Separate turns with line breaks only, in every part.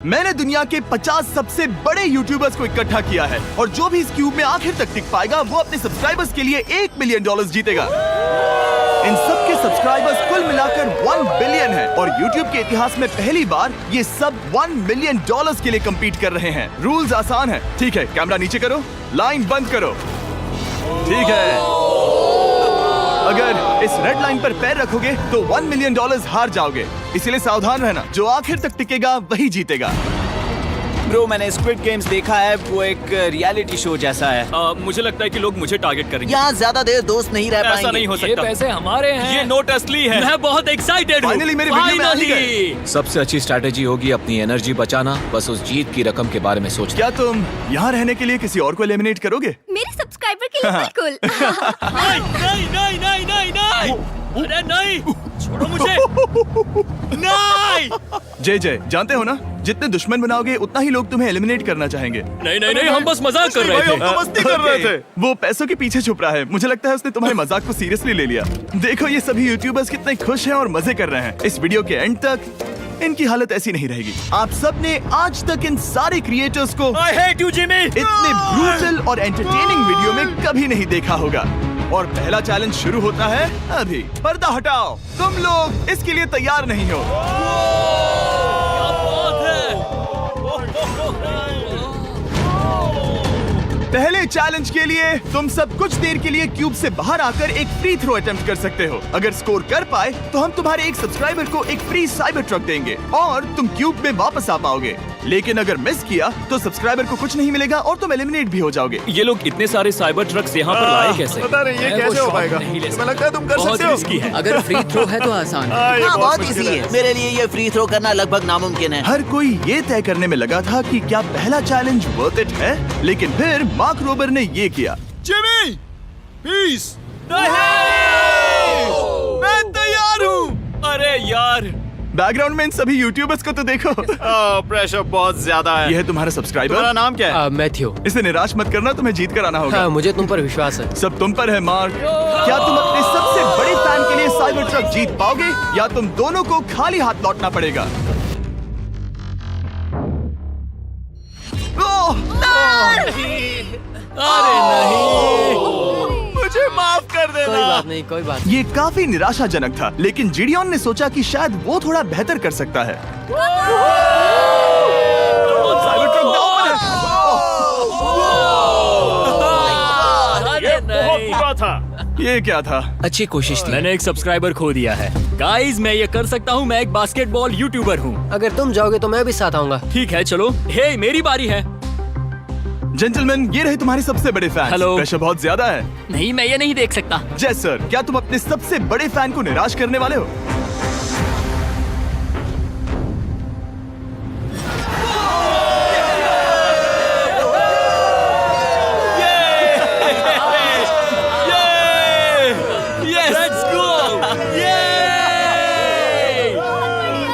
मैंने दुनिया के 50 सबसे बड़े यूट्यूबर्स को इकट्ठा किया है और जो भी इस क्यूब में आखिर तक टिक पाएगा वो अपने सब्सक्राइबर्स के लिए $1 मिलियन जीतेगा। इन सब के सब्सक्राइबर्स कुल मिलाकर 1 बिलियन है और YouTube के इतिहास में पहली बार ये सब $1 मिलियन के लिए कम्पीट कर रहे हैं। रूल्स आसान है, ठीक है? कैमरा नीचे करो, लाइन बंद करो, ठीक है? अगर इस रेड लाइन पर पैर रखोगे तो $1 मिलियन हार जाओगे, इसीलिए सावधान रहना। जो आखिर तक टिकेगा वही जीतेगा।
ब्रो, मैंने स्क्विड गेम्स देखा है, वो एक रियलिटी शो जैसा है।
मुझे लगता है कि लोग मुझे टारगेट करेंगे।
यहाँ ज्यादा देर दोस्त नहीं रह पाएंगे।
ऐसा नहीं हो
ये
सकता।
पैसे हमारे हैं।
ये नोट असली है। मैं बहुत एक्साइटेड हूँ।
फाइनली मेरे वीडियो में आ ही गए।
सबसे अच्छी स्ट्रैटेजी होगी अपनी एनर्जी बचाना, बस उस जीत की रकम के बारे में सोचना।
क्या तुम यहाँ रहने के लिए किसी और को एलिमिनेट करोगे?
मेरे सब्सक्राइबर के लिए बिल्कुल।
नहीं नहीं नहीं नहीं नहीं नहीं, अरे नहीं, छोड़ो मुझे। नहीं
जय जानते हो ना, जितने दुश्मन बनाओगे उतना ही लोग तुम्हें एलिमिनेट करना चाहेंगे।
नहीं नहीं नहीं, हम बस मजाक कर रहे थे।
मस्ती कर रहे थे। वो पैसों के पीछे छुप रहा है। मुझे लगता है उसने तुम्हारे मजाक को सीरियसली ले लिया। देखो ये सभी यूट्यूबर्स कितने खुश हैं और मजे कर रहे हैं। इस वीडियो के एंड तक इनकी हालत ऐसी नहीं रहेगी। आप सब ने आज तक इन सारे क्रिएटर्स को
I hate you, Jimmy।
इतने ब्रूटल और एंटरटेनिंग वीडियो में कभी नहीं देखा होगा। और पहला चैलेंज शुरू होता है अभी। पर्दा हटाओ, तुम लोग इसके लिए तैयार नहीं हो। पहले चैलेंज के लिए तुम सब कुछ देर के लिए क्यूब से बाहर आकर एक फ्री थ्रो अटेम्प्ट कर सकते हो। अगर स्कोर कर पाए तो हम तुम्हारे एक सब्सक्राइबर को एक फ्री साइबर ट्रक देंगे और तुम क्यूब में वापस आ पाओगे। लेकिन अगर मिस किया तो सब्सक्राइबर को कुछ नहीं मिलेगा और तुम एलिमिनेट भी हो जाओगे।
ये लोग इतने सारे साइबर ट्रक्स यहाँ पर लाए कैसे?
पता नहीं ये कैसे हो पाएगा।
तुम्हें लगता है तुम कर सकते हो? रिस्की है।
अगर फ्री थ्रो है तो आसान है। हाँ, बहुत इजी है। मेरे लिए ये फ्री थ्रो करना लगभग नामुमकिन है।
हर कोई ये तय करने में लगा था कि क्या पहला चैलेंज वर्थ इट है, लेकिन फिर मार्क रोबर ने ये किया।
Jimmy, please. मैं तैयार हूँ। अरे यार,
बैकग्राउंड में इन सभी यूट्यूबर्स को तो देखो।
प्रेशर बहुत ज्यादा है।
ये है तुम्हारा सब्सक्राइबर।
तुम्हारा नाम क्या है?
मैथ्यू।
इसे निराश मत करना, तुम्हें जीत कर आना होगा।
हाँ, मुझे तुम पर विश्वास है।
सब तुम पर है मार्क। क्या तुम अपने सबसे बड़े फैन के लिए साइबर ट्रक जीत पाओगे या तुम दोनों को खाली हाथ लौटना पड़ेगा?
अरे नहीं,
मुझे माफ कर देना।
कोई बात नहीं, कोई बात
ये काफी निराशाजनक था, लेकिन जिडियन ने सोचा कि शायद वो थोड़ा बेहतर कर सकता है। साइबर ट्रक दांव पर है।
अरे नहीं। बुरा था।
ये क्या था?
अच्छी कोशिश थी।
मैंने एक सब्सक्राइबर खो दिया है। गाइस, मैं ये कर सकता हूँ। मैं एक बास्केटबॉल यूट्यूबर हूँ।
अगर तुम जाओगे तो मैं भी साथ आऊंगा।
ठीक है, चलो। हे, मेरी बारी है।
जेंटलमैन, ये रहे तुम्हारे सबसे बड़े फैन।
हेलो।
प्रेशर बहुत ज्यादा है।
नहीं, मैं ये नहीं देख सकता।
जय सर, क्या तुम अपने सबसे बड़े फैन को निराश करने वाले हो?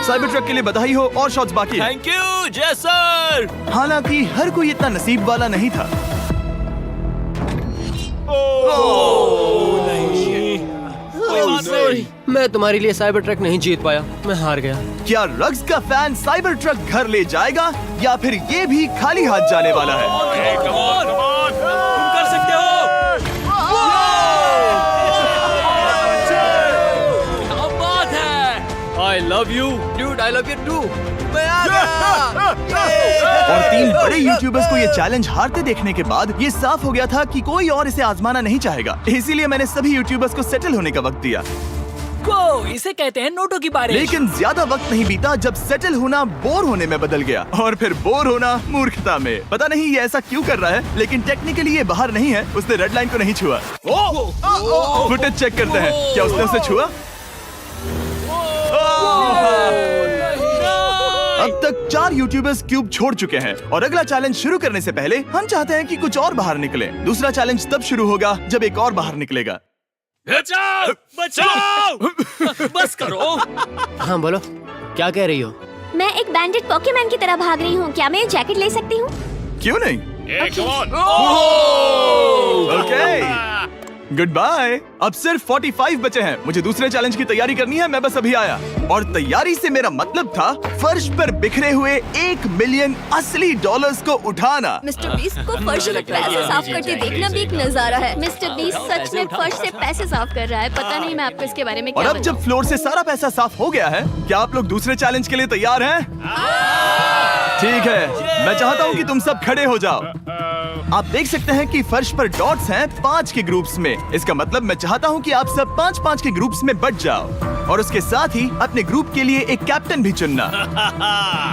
साइबर ट्रक के लिए बधाई हो और शॉट्स बाकी है।
थैंक यू जय सर।
हालांकि हर कोई इतना नसीब वाला नहीं था।
सॉरी, मैं तुम्हारे लिए साइबर ट्रक नहीं जीत पाया, मैं हार गया।
क्या रग्स का फैन साइबर ट्रक घर ले जाएगा या फिर ये भी खाली हाथ जाने वाला है?
तुम कर सकते हो। क्या बात है। I love you,
Dude, I love you too.
और 3 बड़े यूट्यूबर्स को ये चैलेंज हारते देखने के बाद ये साफ हो गया था कि कोई और इसे आजमाना नहीं चाहेगा। इसीलिए मैंने सभी यूट्यूबर्स को सेटल होने का वक्त दिया।
इसे कहते हैं नोटों की बारिश।
लेकिन ज्यादा वक्त नहीं बीता जब सेटल होना बोर होने में बदल गया और फिर बोर होना मूर्खता में। पता नहीं ये ऐसा क्यों कर रहा है, लेकिन टेक्निकली ये बाहर नहीं है। उसने रेड लाइन को नहीं छुआ। फुटेज चेक करते हैं, क्या उसने उसे छुआ? अब तक 4 यूट्यूबर्स क्यूब छोड़ चुके हैं और अगला चैलेंज शुरू करने से पहले हम चाहते हैं कि कुछ और बाहर निकले। दूसरा चैलेंज तब शुरू होगा जब एक और बाहर निकलेगा।
बचाओ, बचाओ। बस करो।
हाँ बोलो, क्या कह रही हो?
मैं एक बैंडेड पॉकेमैन की तरह भाग रही हूँ। क्या मैं जैकेट ले सकती हूँ?
क्यों नहीं? Okay, good bye. अब सिर्फ 45 बचे हैं। मुझे दूसरे चैलेंज की तैयारी करनी है। मैं बस अभी आया। और तैयारी से मेरा मतलब था फर्श पर बिखरे हुए 1 मिलियन असली डॉलर्स को उठाना।
मिस्टर बीस्ट को फर्श से पैसे साफ करते देखना भी एक नजारा है।
मिस्टर बीस्ट सच में फर्श से पैसे साफ कर रहा है। पता नहीं मैं आपको इसके बारे में
और
क्या
अब जब फ्लोर से सारा पैसा साफ हो गया है, क्या आप लोग दूसरे चैलेंज के लिए तैयार हैं? ठीक है, मैं चाहता हूँ कि तुम सब खड़े हो जाओ। आप देख सकते हैं कि फर्श पर डॉट्स हैं 5 के ग्रुप्स में। इसका मतलब मैं चाहता हूँ कि आप सब 5-5 के ग्रुप्स में बंट जाओ और उसके साथ ही अपने ग्रुप के लिए एक कैप्टन भी चुनना।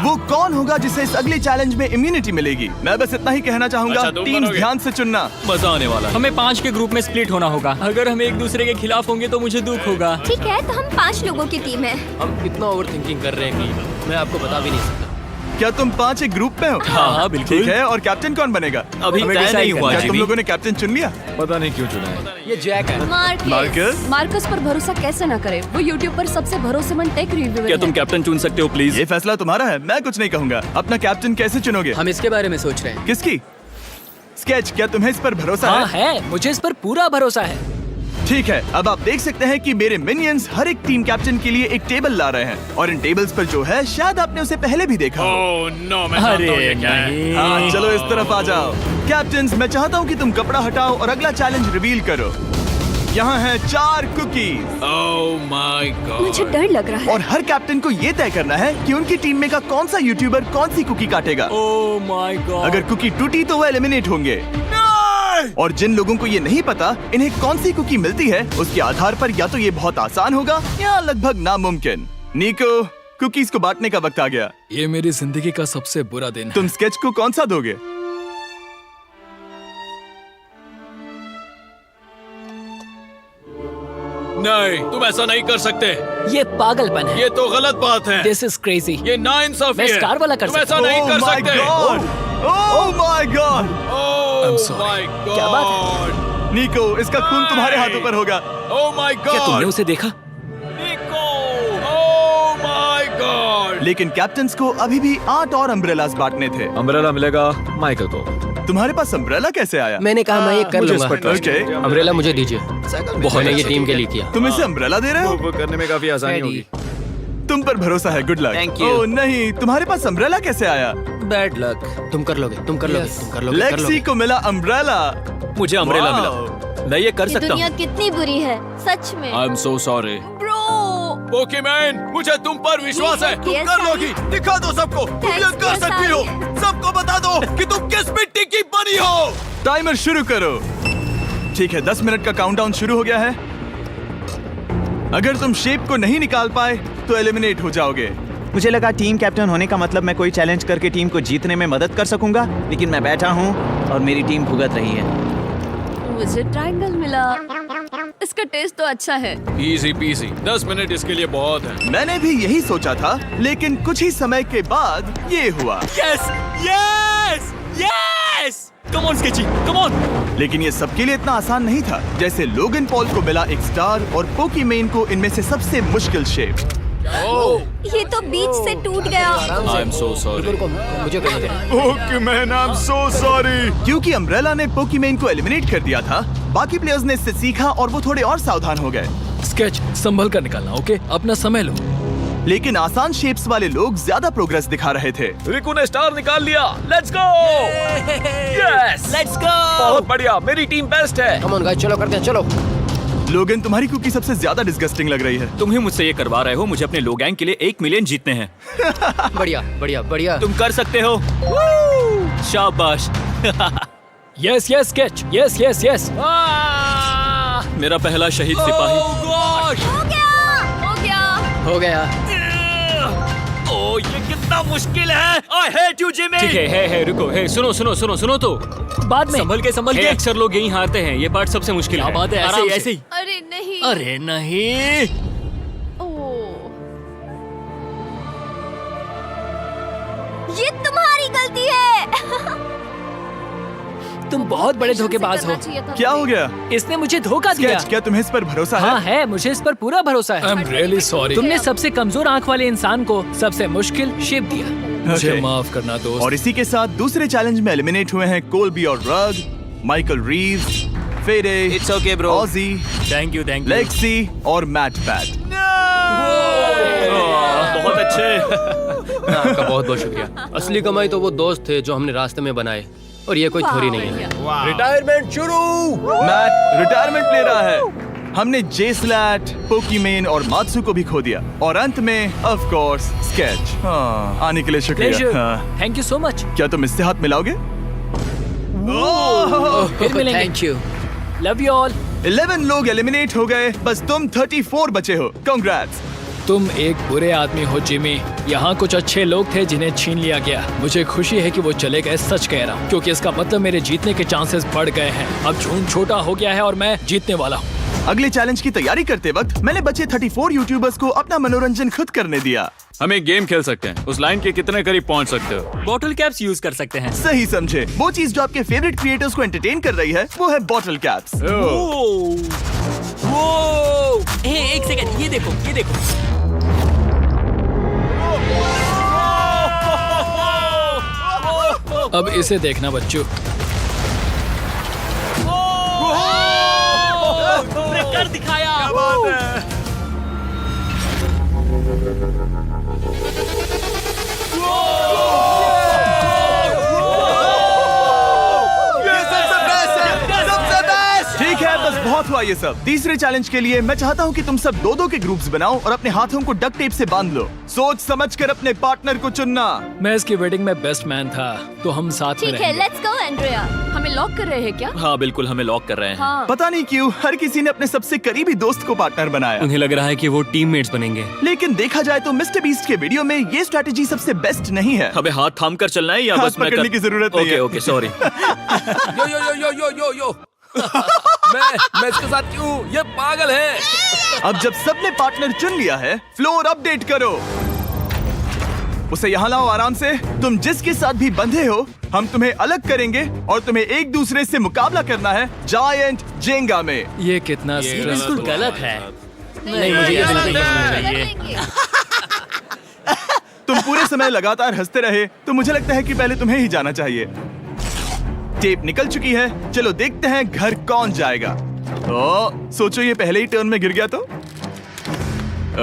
वो कौन होगा जिसे इस अगले चैलेंज में इम्यूनिटी मिलेगी? मैं बस इतना ही कहना चाहूंगा,
अच्छा, तुम
टीम्स
बनोगे।
ध्यान से चुनना।
मजा आने वाला है। हमें 5 के ग्रुप में स्प्लिट होना होगा। अगर हम एक दूसरे के खिलाफ होंगे तो मुझे दुख होगा।
ठीक है, तो हम 5 लोगों की टीम है।
हम इतना ओवर थिंकिंग कर रहे हैं कि मैं आपको बता भी नहीं सकता।
क्या तुम 5 एक ग्रुप में हो?
हाँ, बिल्कुल।
ठीक है, और कैप्टन कौन बनेगा?
अभी
हमें
तय
decide
नहीं हुआ
क्या तुम
जिमी।
लोगों ने कैप्टन चुन लिया?
पता नहीं क्यों चुना है।
ये जैक है।
मार्कस?
मार्कस पर भरोसा कैसे ना करे? वो YouTube पर सबसे भरोसेमंद टेक रिव्यूअर
क्या
है।
तुम कैप्टन चुन सकते हो प्लीज?
ये फैसला तुम्हारा है, मैं कुछ नहीं कहूंगा। अपना कैप्टन कैसे चुनोगे?
हम इसके बारे में सोच रहे हैं।
किसकी? स्केच, क्या तुम्हें इस पर भरोसा
हाँ
है?
है, मुझे इस पर पूरा भरोसा है।
ठीक है, अब आप देख सकते हैं कि मेरे मिनियंस हर एक टीम कैप्टन के लिए एक टेबल ला रहे हैं और इन टेबल्स पर जो है शायद आपने उसे पहले भी देखा हो।
अरे नहीं।
हाँ, चलो इस तरफ आ जाओ। कैप्टन्स, मैं चाहता हूँ कि तुम कपड़ा हटाओ और अगला चैलेंज रिवील करो। यहाँ है 4 कुकीज
मुझे डर लग रहा है।
और हर कैप्टन को ये तय करना है कि उनकी टीम में का कौन सा यूट्यूबर कौन सी कुकी काटेगा।
Oh my God.
अगर कुकी टूटी तो वो एलिमिनेट होंगे। और जिन लोगों को ये नहीं पता इन्हें कौन सी कुकी मिलती है, उसके आधार पर या तो ये बहुत आसान होगा या लगभग नामुमकिन। निको, कुकीज को बांटने का वक्त आ गया।
ये मेरी जिंदगी का सबसे बुरा दिन है।
तुम स्केच को कौन सा दोगे?
नहीं, तुम ऐसा नहीं कर सकते।
ये पागलपन है।
ये तो गलत बात है।
This is crazy.
ये नाइंसाफी
मैं
है।
स्टार वाला कर
तुम ऐसा
सकता
नहीं
Oh
कर
my
सकते।
God! Oh my God!
I'm sorry.
My God.
क्या बात
निको, इसका खून तुम्हारे हाथों पर होगा।
Oh my God.
क्या तुमने उसे देखा?
निको। Oh my God.
लेकिन कैप्टन्स को अभी भी 8 और अम्ब्रेलास बांटने थे।
अम्ब्रेला मिलेगा माइकल को।
तुम्हारे पास अम्ब्रेला कैसे आया?
मैंने कहा मैं ये कर
मुझे इस
लूंगा।
पर trust
Okay.
है।
अम्ब्रेला मुझे दीजिए। मैंने ये टीम के लिए किया।
तुम इसे अम्ब्रेला दे रहे हो?
वो करने में काफी आसानी होगी।
तुम पर भरोसा है, गुड लक।
Thank you.
ओह नहीं, तुम्हारे पास अम्ब्रेला कैसे आया?
Bad luck.
तुम कर लोगे, तुम कर लोगे,
Yes.
तुम कर लोगे, कर
लेक्सी
लोगे।
को मिला अम्ब्रेला।
मुझे अम्ब्रेला
Wow.
मिला। मैं ये कर
ये
सकता
दुनिया
हूँ।
कितनी बुरी है सच में।
I am so sorry.
Bro,
Pokemon, मुझे तुम पर विश्वास है। तुम
Yes,
कर लोगी। दिखा दो सबको। तुम ये
Thanks,
कर सकती हो।
Yes,
सबको बता दो कि तुम किस मिट्टी की बनी हो।
टाइमर शुरू करो। ठीक है, 10 मिनट का काउंटडाउन शुरू हो गया है। अगर तुम शेप को नहीं निकाल पाए तो एलिमिनेट हो जाओगे।
मुझे लगा टीम कैप्टन होने का मतलब मैं कोई चैलेंज करके टीम को जीतने में मदद कर सकूंगा, लेकिन मैं बैठा हूँ और मेरी टीम भुगत रही है।
मुझे ट्रायंगल मिला। इसका टेस्ट तो अच्छा है।
Easy PC. 10 मिनट इसके लिए बहुत है।
मैंने भी यही सोचा था, लेकिन कुछ ही समय के बाद ये हुआ।
Yes yes yes. Come on sketchy, come on.
लेकिन ये सबके लिए इतना आसान नहीं था। जैसे लोगन पॉल को मिला एक स्टार और पोकीमेन को इनमें से सबसे मुश्किल शेप।
ये तो बीच से टूट गया।
आई एम सो सॉरी।
रुको, मुझे करने दे।
पोकीमेन, आई एम सो सॉरी। क्योंकि अम्ब्रेला ने पोकीमेन को एलिमिनेट कर दिया था, बाकी प्लेयर्स ने इससे सीखा और वो थोड़े और सावधान हो गए।
स्केच संभल कर निकालना, ओके? अपना समय लो।
लेकिन आसान शेप्स वाले लोग ज्यादा प्रोग्रेस दिखा रहे थे।
रिकू ने स्टार निकाल लिया। Let's go. Yes,
let's go.
बहुत बढ़िया। मेरी टीम बेस्ट है।
कम ऑन गाइस, चलो करते हैं, चलो।
लोगन, तुम्हारी कुकी सबसे ज्यादा डिस्गस्टिंग लग रही है।
तुम ही मुझसे ये करवा रहे हो। मुझे अपने लो गैंग के लिए 1 मिलियन जीतने हैं।
बढ़िया, बढ़िया, बढ़िया।
तुम कर सकते हो। शाबाश।
Yes yes sketch, yes yes yes.
मेरा पहला शहीद सिपाही।
हो गया।
हो गया।
ओह, ये कितना मुश्किल है। I hate you Jimmy. ठीक है, रुको। हे, सुनो तो।
बाद में
संभल के। अक्सर लोग यही हारते हैं। ये पार्ट सबसे मुश्किल है।
क्या बात है,
आराम से।
ऐसे ही।
अरे नहीं।
अरे नहीं।
ओह, ये तुम्हारी गलती है।
तुम बहुत बड़े धोखेबाज हो।
क्या हो गया?
इसने मुझे धोखा दिया।
स्केच, क्या तुम्हें इस पर भरोसा
हाँ
है?
है, मुझे इस पर पूरा भरोसा
आई
है।
Am really sorry.
तुमने सबसे कमजोर आंख वाले इंसान को सबसे मुश्किल शेप दिया।
मुझे
Okay.
माफ करना दोस्त।
और इसी के साथ दूसरे चैलेंज में एलिमिनेट हुए हैं कोल्बी और रग, माइकल रीव्स, फेरे,
It's okay, bro.
ऑजी,
थैंक यू
लेक्सी और मैट पैट।
बहुत अच्छे। आपका बहुत बहुत शुक्रिया। असली कमाई तो वो दोस्त थे जो हमने रास्ते में बनाए, और ये कोई थोड़ी नहीं है। रिटायरमेंट शुरू।
मैट रिटायरमेंट ले रहा है। हमने जेस्लैट, पोकीमेन और मात्सु को भी खो दिया, और अंत में ऑफ कोर्स स्केच। आने के लिए शुक्रिया। हाँ।
Thank you so much.
क्या तुम इससे हाथ मिलाओगे?
फिर मिलेंगे।
Thank you.
Love you all.
11 लोग एलिमिनेट हो गए, बस तुम 34 बचे हो। कांग्रेट्स।
तुम एक बुरे आदमी हो जिमी। यहाँ कुछ अच्छे लोग थे जिन्हें छीन लिया गया। मुझे खुशी है कि वो चले गए, सच कह रहा हूँ, क्योंकि इसका मतलब मेरे जीतने के चांसेस बढ़ गए हैं। अब झूठ छोटा हो गया है और मैं जीतने वाला हूँ।
अगले चैलेंज की तैयारी करते वक्त मैंने बचे 34 यूट्यूबर्स को अपना मनोरंजन खुद करने दिया।
हम एक गेम खेल सकते हैं। उस लाइन के कितने करीब पहुंच सकते हो?
बॉटल कैप्स यूज कर सकते हैं।
सही समझे। वो चीज जो आपके फेवरेट क्रिएटर्स को एंटरटेन कर रही है वो है बॉटल कैप्स।
एक सेकंड, ये देखो, ये देखो।
अब इसे देखना बच्चों।
तुमने कर दिखाया।
ठीक है, बस बहुत हुआ ये सब। तीसरे चैलेंज के लिए मैं चाहता हूँ कि तुम सब दो के ग्रुप्स बनाओ और अपने हाथों को डक्ट टेप से बांध लो। सोच समझकर अपने पार्टनर को चुनना।
मैं इसकी वेडिंग में बेस्ट मैन था, तो हम साथ में
ठीक है,
रहेंगे।
Let's go Andrea. हमें लॉक कर रहे हैं क्या?
हाँ बिल्कुल, हमें लॉक कर रहे हैं।
हाँ।
पता नहीं क्यों हर किसी ने अपने सबसे करीबी दोस्त को पार्टनर बनाया।
उन्हें लग रहा है कि वो टीममेट्स बनेंगे।
लेकिन देखा जाए तो मिस्टर बीस्ट के वीडियो में ये स्ट्रेटेजी सबसे बेस्ट नहीं है।
हमें हाथ थाम कर चलना है या
हाथ
बस मैं
पकड़ने की जरूरत नहीं है।
Okay sorry.
यो यो यो यो यो यो यो मैं इसके साथ क्यों? ये पागल है।
अब जब सबने पार्टनर चुन लिया है, फ्लोर अपडेट करो। उसे यहाँ लाओ आराम से। तुम जिसके साथ भी बंधे हो, हम तुम्हें अलग करेंगे और तुम्हें एक दूसरे से मुकाबला करना है जायंट जेंगा में।
ये कितना
बिल्कुल गलत है।
नहीं,
मुझे ये बिल्कुल
नहीं
चाहिए।
करेंगे।
तुम पूरे समय लगातार हंसते रहे, तो मुझे लगता है कि पहले तुम्हें ही जाना चाहिए। टेप निकल चुकी है, चलो देखते हैं घर कौन जाएगा। सोचो ये पहले ही टर्न में गिर गया तो।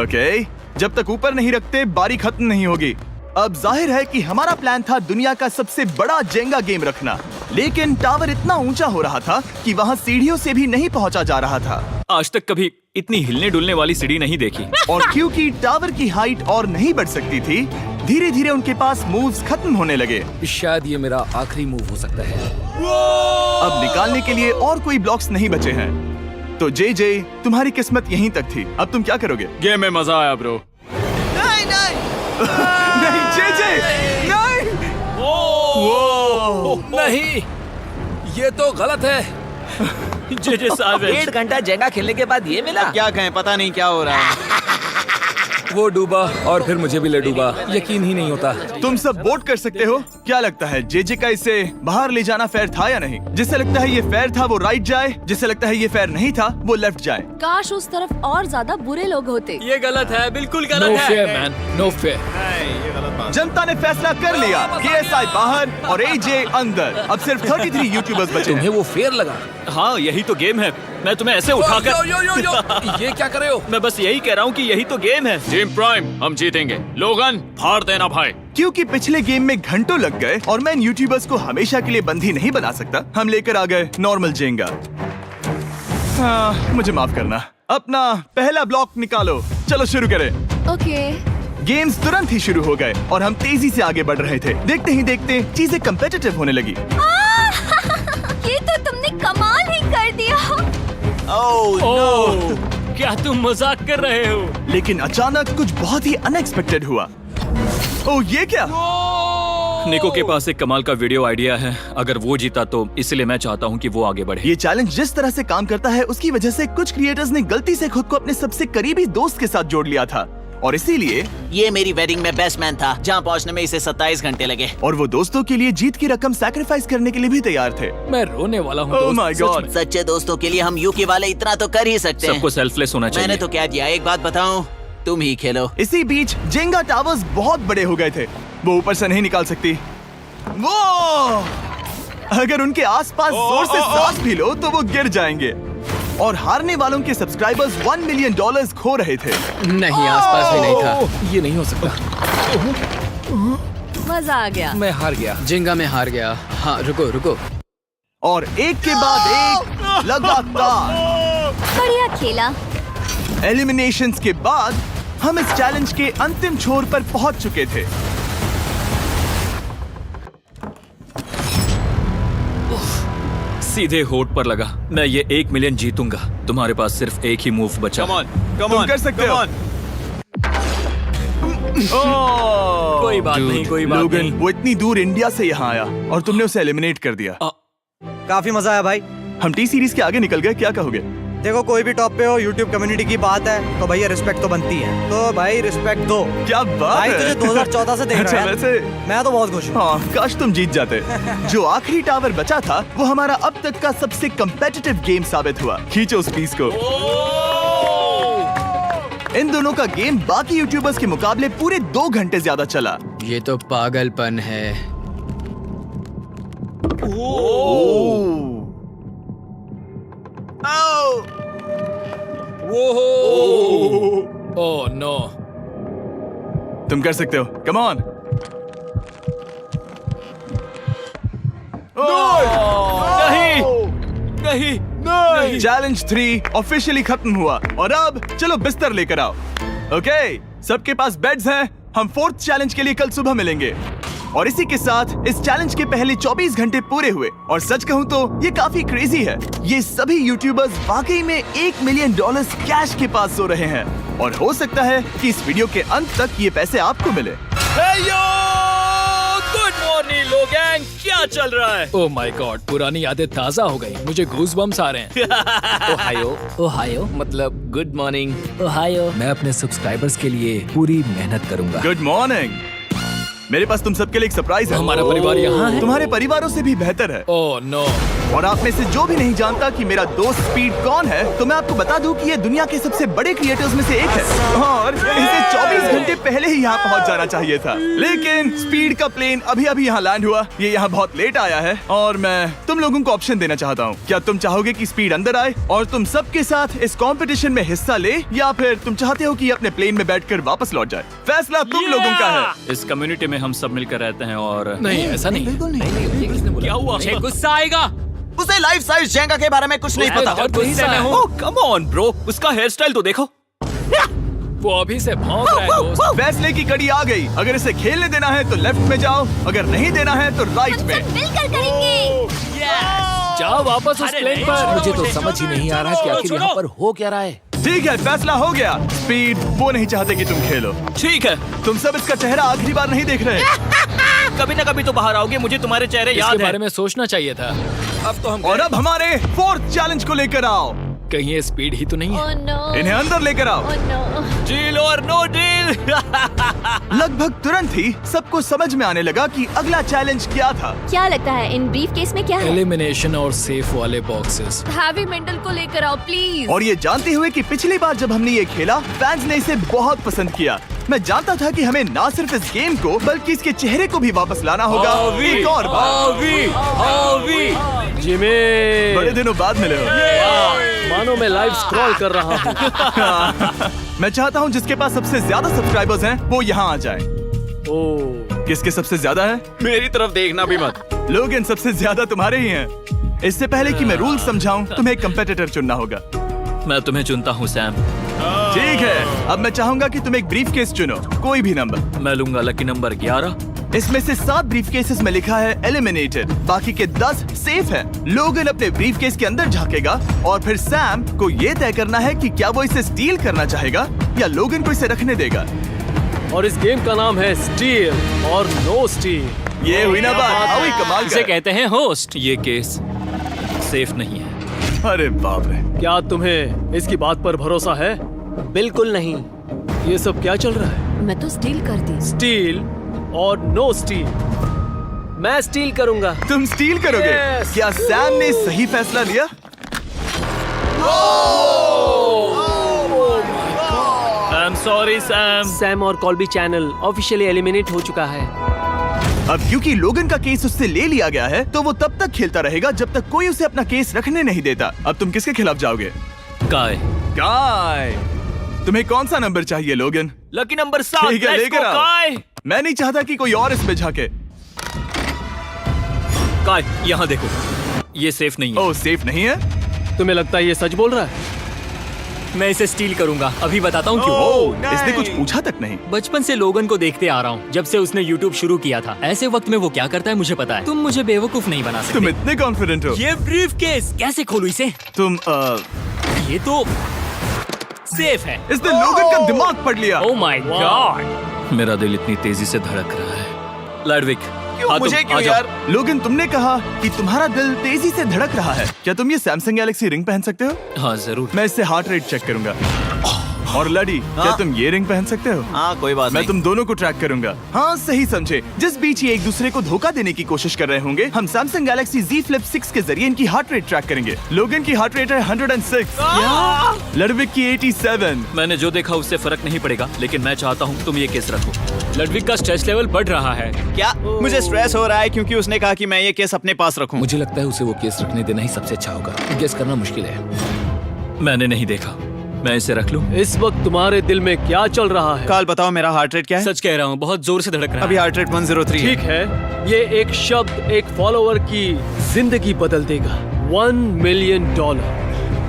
ओके, जब तक ऊपर नहीं रखते बारी खत्म नहीं होगी। अब जाहिर है कि हमारा प्लान था दुनिया का सबसे बड़ा जेंगा गेम रखना, लेकिन टावर इतना ऊंचा हो रहा था कि वहाँ सीढ़ियों से भी नहीं पहुँचा जा रहा था।
आज तक कभी इतनी हिलने डुलने वाली सीढ़ी नहीं देखी।
और क्योंकि टावर की हाइट और नहीं बढ़ सकती थी, धीरे धीरे उनके पास मूव्स खत्म होने लगे।
शायद ये मेरा आखिरी मूव हो सकता है।
अब निकालने के लिए और कोई ब्लॉक्स नहीं बचे हैं। तो जे तुम्हारी किस्मत यहीं तक थी। अब तुम क्या करोगे?
गेम में मजा आया ब्रो।
नहीं जे नहीं।
नहीं, ये तो गलत है।
जे सावेज।
1.5 घंटा जेंगा खेलने के बाद ये मिला।
क्या कहें, पता नहीं क्या हो रहा है।
वो डूबा और फिर मुझे भी ले डूबा। यकीन ही नहीं होता।
तुम सब वोट कर सकते हो। क्या लगता है जे का इसे बाहर ले जाना फेयर था या नहीं? जिसे लगता है ये फेयर था वो राइट जाए, जिसे लगता है ये फेयर नहीं था वो लेफ्ट जाए।
काश उस तरफ और ज्यादा बुरे लोग होते।
ये गलत है, बिल्कुल
नो
गलत
फेयर
है।
Man, no fair.
जनता ने फैसला कर लिया। KSI बाहर और AJ अंदर। अब सिर्फ 33 यूट्यूबर्स बचे
तुम्हें
हैं।
वो फेयर लगा?
हाँ यही तो गेम है। मैं तुम्हें ऐसे उठाकर
यो यो यो यो ये क्या कर रहे हो?
मैं बस यही कह रहा हूँ कि यही तो गेम है। टीम प्राइम, हम जीतेंगे। लोगन, फाड़ देना भाई।
क्योंकि पिछले गेम में घंटों लग गए और मैं इन यूट्यूबर्स को हमेशा के लिए बंदी नहीं बना सकता, हम लेकर आ गए नॉर्मल जेंगा। हाँ, मुझे माफ करना। अपना पहला ब्लॉक निकालो। चलो शुरू करें।
ओके।
गेम्स तुरंत ही शुरू हो गए और हम तेजी से आगे बढ़ रहे थे। देखते ही देखते चीजें कम्पिटिटिव होने लगी।
ये तो तुमने कमाल ही कर दिया।
ओह, क्या तुम मजाक कर रहे हो?
लेकिन अचानक कुछ बहुत ही अनएक्सपेक्टेड हुआ। ओह, ये क्या?
निको के पास एक कमाल का वीडियो आइडिया है। अगर वो जीता तो इसलिए मैं चाहता हूँ कि वो आगे बढ़े।
ये चैलेंज जिस तरह से काम करता है उसकी वजह से कुछ क्रिएटर्स ने गलती से खुद को अपने सबसे करीबी दोस्त के साथ जोड़ लिया था, और इसीलिए
ये मेरी वेडिंग में बेस्ट मैन था, जहाँ पहुँचने में इसे 27 घंटे लगे।
और वो दोस्तों के लिए जीत की रकम सैक्रिफाइस करने के लिए भी तैयार थे।
मैं रोने वाला हूँ
ओह
दोस्त,
माय
सच
गॉड।
में।
सच्चे दोस्तों के लिए हम यूके वाले इतना तो कर ही सकते हैं।
सबको सेल्फलेस होना चाहिए।
मैंने तो क्या दिया, एक बात बताऊं, तुम ही खेलो।
इसी बीच जेंगा टावर्स बहुत बड़े हो गए थे, वो ऊपर से नहीं निकाल सकती। वो अगर उनके आसपास जोर से सांस भी लो तो वो गिर जाएंगे। और हारने वालों के सब्सक्राइबर्स $1 मिलियन खो रहे थे।
नहीं, आसपास भी नहीं था।
ये नहीं हो सकता।
मजा आ गया।
मैं हार गया।
जिंगा में हार गया। हाँ, रुको रुको।
और एक के बाद एक लगातार
बढ़िया खेला।
एलिमिनेशंस के बाद हम इस चैलेंज के अंतिम छोर पर पहुंच चुके थे।
सीधे होठ पर लगा। मैं ये 1 मिलियन जीतूंगा। तुम्हारे पास सिर्फ एक ही मूव बचा।
तुम कर सकते हो।
कोई बात नहीं, कोई बात
लोगन,
नहीं।
वो इतनी दूर इंडिया से यहाँ आया और तुमने उसे एलिमिनेट कर दिया।
काफी मजा आया भाई।
हम टी सीरीज के आगे निकल गए, क्या कहोगे?
देखो, कोई भी टॉप पे हो, यूट्यूब कम्युनिटी की बात है तो भैया रिस्पेक्ट तो बनती है। तो भाई रिस्पेक्ट दो।
क्या बात
भाई
है।
तुझे 2014 से देख
अच्छा,
रहा है।
वैसे
मैं तो बहुत खुश हूँ।
हाँ, काश तुम जीत जाते। जो आखिरी टावर बचा था वो हमारा अब तक का सबसे कम्पेटिटिव गेम साबित हुआ। खींचो उस पीस को। इन दोनों का गेम बाकी यूट्यूबर्स के मुकाबले पूरे 2 घंटे ज्यादा चला।
ये तो पागलपन है।
Oh no.
तुम कर सकते हो, कम ऑन। नहीं। चैलेंज 3 ऑफिशियली खत्म हुआ और अब चलो बिस्तर लेकर आओ। ओके, सबके पास बेड्स हैं। हम 4th चैलेंज के लिए कल सुबह मिलेंगे। और इसी के साथ इस चैलेंज के पहले 24 घंटे पूरे हुए। और सच कहूं तो ये काफी क्रेजी है। ये सभी यूट्यूबर्स वाकई में $1 मिलियन कैश के पास सो रहे हैं। और हो सकता है कि इस वीडियो के अंत तक ये पैसे आपको मिले।
गुड मॉर्निंग लोगैंग, क्या चल रहा है?
ओह माय गॉड, पुरानी यादें ताजा हो गई। मुझे गूज़बम्स आ रहे हैं।
ओहायो मतलब गुड मॉर्निंग।
ओहायो।
मैं अपने सब्सक्राइबर्स के लिए पूरी मेहनत करूंगा।
Good morning. मेरे पास तुम सबके लिए एक सरप्राइज है।
हमारा परिवार यहाँ है।
तुम्हारे परिवारों से भी बेहतर है।
Oh no.
और आप में से जो भी नहीं जानता कि मेरा दोस्त स्पीड कौन है, तो मैं आपको बता दूं कि ये दुनिया के सबसे बड़े क्रिएटर्स में से एक है। और इसे 24 घंटे पहले ही यहाँ पहुँच जाना चाहिए था। लेकिन स्पीड का प्लेन अभी अभी यहाँ लैंड हुआ। ये यहाँ बहुत लेट आया है और मैं तुम लोगों को ऑप्शन देना चाहता हूँ। क्या तुम चाहोगे कि स्पीड अंदर आए और तुम सबके साथ इस कंपटीशन में हिस्सा ले, या फिर तुम चाहते हो कि ये अपने प्लेन में बैठकर वापस लौट जाए? फैसला तुम लोगों का है।
इस कम्युनिटी में हम सब मिलकर रहते हैं और
नहीं, ऐसा नहीं।
बिल्कुल नहीं।
क्या हुआ?
मुझे गुस्सा आएगा।
उसे लाइफ साइज जेंगा के बारे में कुछ नहीं पता।
बहुत गुस्से में हूँ।
ओह कम ऑन ब्रो, उसका हेयर स्टाइल तो देखो।
वो अभी से भौंक रहा है दोस्त।
फैसले की कड़ी आ गई। अगर इसे खेलने देना है तो लेफ्ट में जाओ, अगर नहीं देना है तो राइट में।
मिलकर करेंगे।
जाओ वापस उस प्लेन पर।
मुझे तो समझ ही नहीं आ रहा कि आखिर यहाँ पर हो क्या रहा है।
ठीक है, फैसला हो गया। स्पीड वो नहीं चाहते कि तुम खेलो।
ठीक है,
तुम सब इसका चेहरा आखिरी बार नहीं देख रहे।
कभी ना कभी तो बाहर आओगे, मुझे तुम्हारे चेहरे याद
इसके
है।
बारे में सोचना चाहिए था।
अब तो हम
और अब हमारे 4th चैलेंज को लेकर आओ।
कहीं ये स्पीड ही तो नहीं है।
Oh no.
इन्हें अंदर लेकर आओ।
Oh no.
डील और नो डील।
लगभग तुरंत ही सबको समझ में आने लगा कि अगला चैलेंज क्या था।
क्या लगता है इन ब्रीफ केस में क्या है?
एलिमिनेशन और सेफ वाले बॉक्सेस।
हैवी मेंटल को लेकर आओ प्लीज।
और ये जानते हुए कि पिछली बार जब हमने ये खेला फैंस ने इसे बहुत पसंद किया। मैं जानता था कि हमें ना सिर्फ इस गेम को बल्कि इसके चेहरे को भी वापस लाना होगा। एक और बार।
जिमी,
बड़े दिनों बाद मिले हो।
मानो मैं लाइव स्क्रॉल कर रहा हूँ।
मैं चाहता हूँ जिसके पास सबसे ज्यादा सब्सक्राइबर्स हैं वो यहाँ आ जाए।
ओह,
किसके सबसे ज्यादा है?
मेरी तरफ देखना भी मत।
लोग इन सबसे ज्यादा तुम्हारे ही हैं। इससे पहले कि मैं रूल समझाऊं, तुम्हें एक कंपेटिटर चुनना होगा।
मैं तुम्हें चुनता हूँ सैम।
ठीक है, अब मैं चाहूंगा कि तुम एक ब्रीफ केस चुनो, कोई भी नंबर।
मैं लूंगा लकी नंबर 11।
इसमें से 7 ब्रीफ केसेस में लिखा है एलिमिनेटेड, बाकी के 10 सेफ हैं। लोगन अपने ब्रीफ केस के अंदर झांकेगा और फिर सैम को ये तय करना है कि क्या वो इसे स्टील करना चाहेगा या लोगन को इसे रखने देगा।
और इस गेम का नाम है स्टील और नो स्टील।
ये हुई ना बात, हाउ ही कमाल
इसे
का।
कहते हैं होस्ट। ये केस सेफ नहीं है।
अरे बाप रे।
क्या तुम्हें इसकी बात पर भरोसा है? बिल्कुल नहीं। ये सब क्या चल रहा है?
मैं तो स्टील कर दी।
स्टील और नो स्टील। मैं स्टील करूंगा।
तुम स्टील करोगे?
Yes.
क्या सैम ने सही फैसला लिया?
I am sorry Sam.
Sam और कॉल्बी चैनल ऑफिशियली एलिमिनेट हो चुका है।
अब क्योंकि लोगन का केस उससे ले लिया गया है तो वो तब तक खेलता रहेगा जब तक कोई उसे अपना केस रखने नहीं देता। अब तुम किसके खिलाफ जाओगे?
काय।
काय। तुम्हें कौन सा नंबर चाहिए लोगन?
Lucky number 7।
ठीक है, लेकर आओ।
काय।
मैं नहीं चाहता कि कोई और इसमें झांके।
काय, यहाँ देखो, ये सेफ नहीं है।
ओह, सेफ नहीं है?
तुम्हें लगता है ये सच बोल रहा है?
मैं इसे स्टील करूंगा, अभी बताता हूँ क्यों।
ओह, इसने कुछ पूछा तक नहीं।
बचपन से लोगन को देखते आ रहा हूँ, जब से उसने YouTube शुरू किया था। ऐसे वक्त में वो क्या करता है मुझे पता है। तुम मुझे बेवकूफ नहीं बना सकते।
तुम इतने कॉन्फिडेंट हो?
ये ब्रीफ केस कैसे खोलूं इसे?
तुम
ये तो सेफ है।
इसने लोगन का दिमाग पढ़ लिया।
Oh my God.
मेरा दिल इतनी तेजी से धड़क रहा है। लैडविक,
क्यों मुझे क्यों यार? लोगन, तुमने कहा कि तुम्हारा दिल तेजी से धड़क रहा है। क्या तुम ये सैमसंग गैलेक्सी रिंग पहन सकते हो?
हाँ जरूर।
मैं इससे हार्ट रेट चेक करूंगा। और लड़ी, क्या तुम ये रिंग पहन सकते हो?
हाँ, कोई बात
मैं
नहीं।
तुम दोनों को ट्रैक करूंगा। हाँ, सही समझे। जिस बीच ये एक दूसरे को धोखा देने की कोशिश कर रहे होंगे, हम सैमसंग गैलेक्सी Z Flip 6 के जरिए इनकी हार्ट रेट ट्रैक करेंगे। लोगन की हार्ट रेट है 106, लडविक की 87।
मैंने जो देखा उससे फर्क नहीं पड़ेगा, लेकिन मैं चाहता हूँ तुम ये केस रखो।
लडविक का स्ट्रेस लेवल बढ़ रहा है।
क्या मुझे स्ट्रेस हो रहा है क्योंकि उसने कहा कि मैं ये केस अपने पास रखूं?
मुझे लगता है उसे वो केस रखने देना ही सबसे अच्छा होगा। गेस करना मुश्किल है।
मैंने नहीं देखा, मैं इसे रख लूं?
इस वक्त तुम्हारे दिल में क्या चल रहा है?
काल, बताओ मेरा हार्ट रेट क्या है?
सच कह रहा हूँ, बहुत जोर से धड़क रहा है।
अभी हार्ट रेट 103
ठीक है, ये एक शब्द एक फॉलोअर की जिंदगी बदल देगा। $1 मिलियन।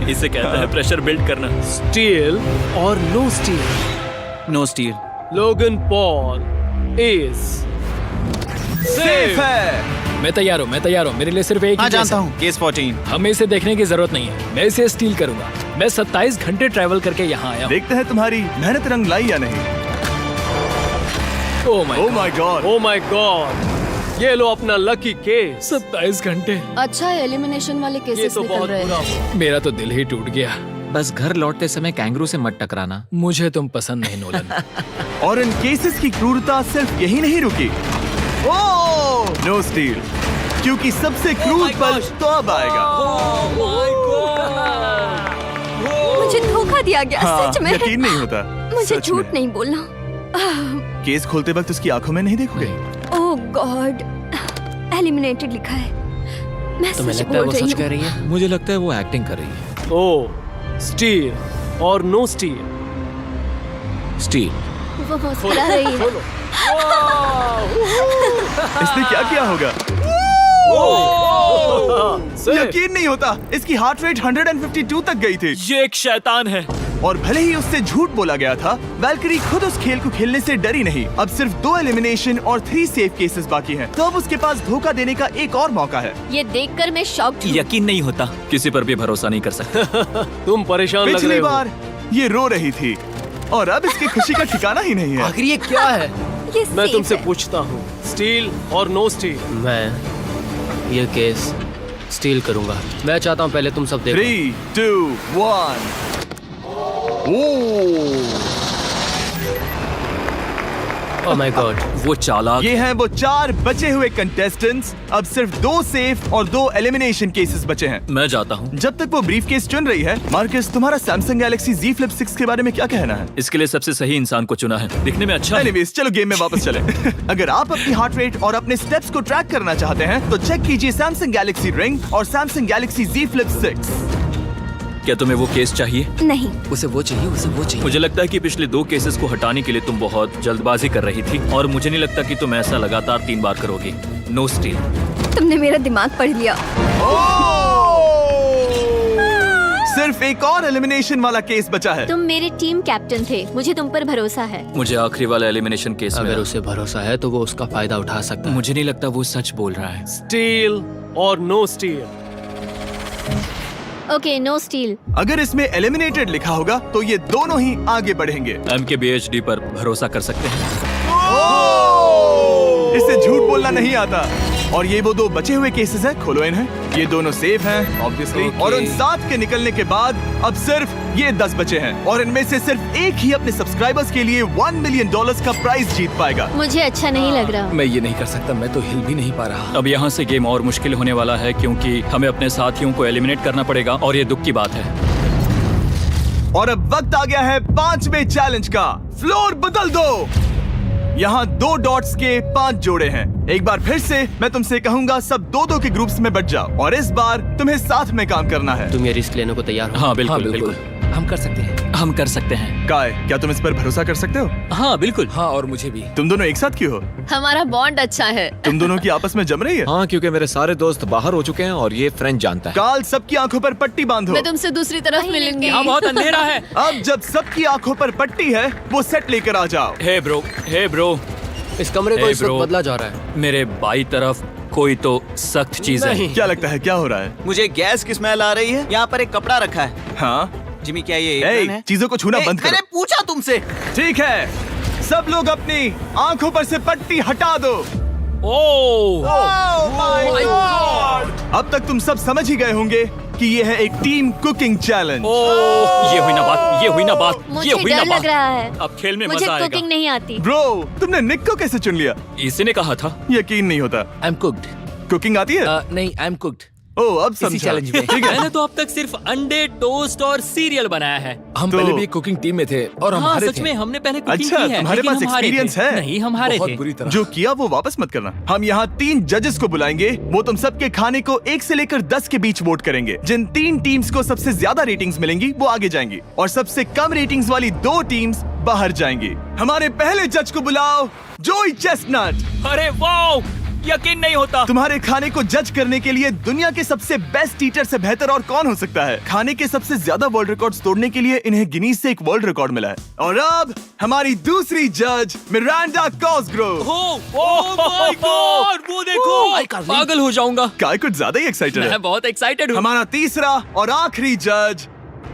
इसे कहते हैं प्रेशर बिल्ड करना।
स्टील और no steal?
No steal.
Logan Paul is
safe है।
मैं तैयार हूँ, मेरे लिए सिर्फ एक
हाँ,
ही केस
जानता
है।
हूँ, केस 14।
हमें इसे देखने की जरूरत नहीं है, मैं इसे स्टील करूंगा। मैं 27 घंटे ट्रैवल करके यहाँ आया हूँ।
देखते हैं तुम्हारी मेहनत रंग लाई या नहीं।
Oh my
God.
Oh my God, ये लो अपना लकी केस।
27 घंटे।
अच्छा एलिमिनेशन वाले
ये
केसेस
तो
निकल
बहुत
रहे
बुरा
हैं।
हुआ।
मेरा तो दिल ही टूट गया।
बस घर लौटते समय कैंगरू से मत टकराना।
मुझे तुम पसंद नहीं नोलन।
और इन केसेस की क्रूरता सिर्फ यही नहीं रुकी। ओह, नो स्टील, क्योंकि सबसे क्रूर पल तो अब आएगा।
मुझे धोखा दिया गया।
हाँ,
सच में
यकीन नहीं होता।
मुझे
सच
झूठ
में।
नहीं बोलना।
केस खोलते वक्त उसकी आंखों में नहीं देखोगे?
ओह गॉड, एलिमिनेटेड लिखा है। मैं
तुम्हें
सच
लगता है
बोल
वो
रही
सच
हूँ।
कह रही है? मुझे लगता है वो एक्टिंग कर रही है।
ओ, स्टील और नो स्टील?
स्टील।
वो मुस्कुरा रही है।
इसने क्या किया होगा? यकीन नहीं होता, इसकी हार्ट रेट 152 तक गई थी।
ये एक शैतान है।
और भले ही उससे झूठ बोला गया था, वैल्करी खुद उस खेल को खेलने से डरी नहीं। अब सिर्फ 2 एलिमिनेशन और 3 सेफ केसेस बाकी हैं। तो अब उसके पास धोखा देने का एक और मौका है।
ये देखकर मैं शॉक्ड हूँ।
यकीन नहीं होता, किसी पर भी भरोसा नहीं कर सकते।
तुम परेशान लग रहे
पिछली
हो।
बार ये रो रही थी और अब इसकी खुशी का ठिकाना ही नहीं है।
आखिर ये क्या है?
ये
मैं
safe
तुमसे
है।
पूछता हूँ, स्टील और नो स्टील? मैं ये केस स्टील करूंगा। मैं चाहता हूँ पहले तुम सब देखो।
3, 2, 1।
ओह माय गॉड,
वो चालाक।
ये हैं वो 4 बचे हुए कंटेस्टेंट्स। अब सिर्फ 2 सेफ और 2 एलिमिनेशन केसेस बचे हैं।
मैं जाता हूँ।
जब तक वो ब्रीफ केस चुन रही है, मार्कस, तुम्हारा सैमसंग गैलेक्सी Z Flip 6 के बारे में क्या कहना है?
इसके लिए सबसे सही इंसान को चुना है, दिखने में अच्छा है।
एनीवेज, चलो गेम में वापस चले। अगर आप अपनी हार्ट रेट और अपने स्टेप्स को ट्रैक करना चाहते हैं तो चेक कीजिए सैमसंग गैलेक्सी रिंग और सैमसंग गैलेक्सी Z Flip 6।
क्या तुम्हें वो केस चाहिए?
नहीं,
उसे वो चाहिए।
मुझे लगता है कि पिछले 2 केसेस को हटाने के लिए तुम बहुत जल्दबाजी कर रही थी, और मुझे नहीं लगता कि तुम ऐसा लगातार 3 बार करोगी। No steal.
तुमने मेरा दिमाग पढ़ लिया।
सिर्फ एक और एलिमिनेशन वाला केस बचा है।
तुम मेरे टीम कैप्टन थे, मुझे तुम पर भरोसा है।
मुझे आखिरी वाला एलिमिनेशन केस
अगर
मिला।
उसे भरोसा है तो वो उसका फायदा उठा सकता है।
मुझे नहीं लगता वो सच बोल रहा है।
स्टील और no steal?
Okay, no steal.
अगर इसमें एलिमिनेटेड लिखा होगा तो ये दोनों ही आगे बढ़ेंगे।
MKBHD पर भरोसा कर सकते हैं।
इसे झूठ बोलना नहीं आता। और ये वो 2 बचे हुए केसेस हैं, खोलो इन्हें। ये दोनों सेफ हैं ऑब्वियसली। और उन 7 के निकलने के बाद अब सिर्फ ये 10 बचे हैं, और इनमें से सिर्फ एक ही अपने सब्सक्राइबर्स के लिए $1 मिलियन का प्राइज जीत पाएगा।
मुझे अच्छा नहीं लग रहा।
मैं ये नहीं कर सकता, मैं तो हिल भी नहीं पा रहा।
अब यहाँ से गेम और मुश्किल होने वाला है, क्योंकि हमें अपने साथियों को एलिमिनेट करना पड़ेगा, और ये दुख की बात है।
और अब वक्त आ गया है 5वें चैलेंज का। फ्लोर बदल दो। यहाँ 2 डॉट्स के 5 जोड़े हैं। एक बार फिर से मैं तुमसे कहूंगा, सब 2-2 के ग्रुप्स में बट जाओ और इस बार तुम्हें साथ में काम करना है।
तुम ये रिस्क लेने को तैयार हो?
हाँ बिल्कुल बिल्कुल
हम कर सकते हैं।
हम कर सकते हैं।
काय, क्या तुम इस पर भरोसा कर सकते हो?
हाँ बिल्कुल।
हाँ, और मुझे भी।
तुम दोनों एक साथ क्यों हो?
हमारा बॉन्ड अच्छा है।
तुम दोनों की आपस में जम रही है?
हाँ, क्योंकि मेरे सारे दोस्त बाहर हो चुके हैं और ये फ्रेंड जानता है।
काल, सबकी आंखों पर पट्टी बांधो।
मैं तुमसे दूसरी तरफ मिलूंगी।
यहाँ बहुत अंधेरा है।
अब जब सबकी आंखों पर पट्टी है, वो सेट लेकर आ जाओ।
हे ब्रो,
इस कमरे को
Hey,
इस वक्त
bro.
बदला जा रहा है।
मेरे बाई तरफ कोई तो सख्त चीज है।
नहीं।
क्या लगता है क्या हो रहा है?
मुझे गैस की स्मेल आ रही है। यहाँ पर एक कपड़ा रखा है।
हाँ,
जिमी, क्या ये
ए,
एप्रन है?
चीजों को छूना
ए,
बंद
मैंने
करो।
पूछा तुमसे।
ठीक है, सब लोग अपनी आंखों पर से पट्टी हटा दो। अब तक तुम सब समझ ही गए होंगे कि ये है एक टीम कुकिंग चैलेंज।
ये हुई ना बात।
मुझे डर लग रहा है।
अब खेल में
मुझे
मजा आएगा।
कुकिंग नहीं आती।
ब्रो, तुमने निक को कैसे चुन लिया?
इसी ने कहा था।
यकीन नहीं होता।
I am cooked.
कुकिंग आती है?
नहीं, आई एम कुक्ड।
ओ, अब
इसी
समझा।
चैलेंज में।
ठीक है।
मैंने तो अब तक सिर्फ अंडे, टोस्ट और सीरियल बनाया है।
हम
तो-
पहले भी कुकिंग टीम में थे और हम
हाँ,
हारे
सच
थे।
में हमने पहले कुकिंग
अच्छा,
की है।
तुम्हारे
लेकिन
पास
हम हारे
experience
थे।
है?
नहीं, हम हारे
बहुत
थे।
बुरी तरह।
जो किया वो वापस मत करना। हम यहाँ 3 जजेस को बुलाएंगे। वो तुम सबके खाने को 1 से लेकर 10 के बीच वोट करेंगे। जिन 3 टीम्स को सबसे ज्यादा रेटिंग्स मिलेंगी वो आगे जाएंगी और सबसे कम रेटिंग्स वाली 2 टीम्स बाहर जाएंगी। हमारे पहले जज को बुलाओ, जोई चेस्टनट।
अरे वाओ, यकीन नहीं होता।
तुम्हारे खाने को जज करने के लिए दुनिया के सबसे बेस्ट ईटर से बेहतर और कौन हो सकता है? खाने के सबसे ज्यादा वर्ल्ड रिकॉर्ड्स तोड़ने के लिए इन्हें गिनीज से एक वर्ल्ड रिकॉर्ड मिला है। और अब हमारी दूसरी जज मिरांडा कॉसग्रोव।
माय गॉड, वो देखो।
पागल हो जाऊंगा।
काय कुछ ज्यादा ही एक्साइटेड है।
मैं बहुत एक्साइटेड हूँ।
हमारा तीसरा और आखिरी जज,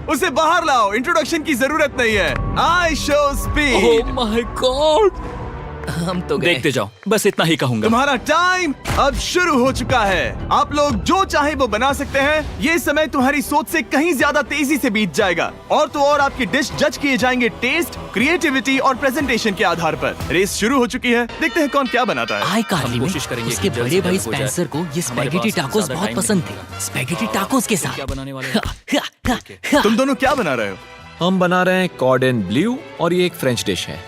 उसे बाहर लाओ। इंट्रोडक्शन की जरूरत नहीं है। I show speed.
Oh my God.
हम तो गए।
देखते जाओ, बस इतना ही कहूंगा।
तुम्हारा टाइम अब शुरू हो चुका है। आप लोग जो चाहे वो बना सकते हैं। ये समय तुम्हारी सोच से कहीं ज्यादा तेजी से बीत जाएगा। और तो और आपकी डिश जज किए जाएंगे टेस्ट, क्रिएटिविटी और प्रेजेंटेशन के आधार पर। रेस शुरू हो चुकी है। देखते हैं कौन क्या बनाता है।
आई कार्ली में
कोशिश करेंगे
उसके
कि जल्द
बड़े
से
भाई
जल्द हो जाए।
स्पेंसर को ये
हमारे
स्पैगेटी
पास
टाकोस
ज्यादा
बहुत
टाइम
पसंद
नहीं
थे। स्पैगेटी टाकोस के साथ
क्या बनाने वाले हैं?
तुम दोनों क्या बना रहे हो?
हम बना रहे हैं कॉर्डन ब्लू और ये एक फ्रेंच डिश है।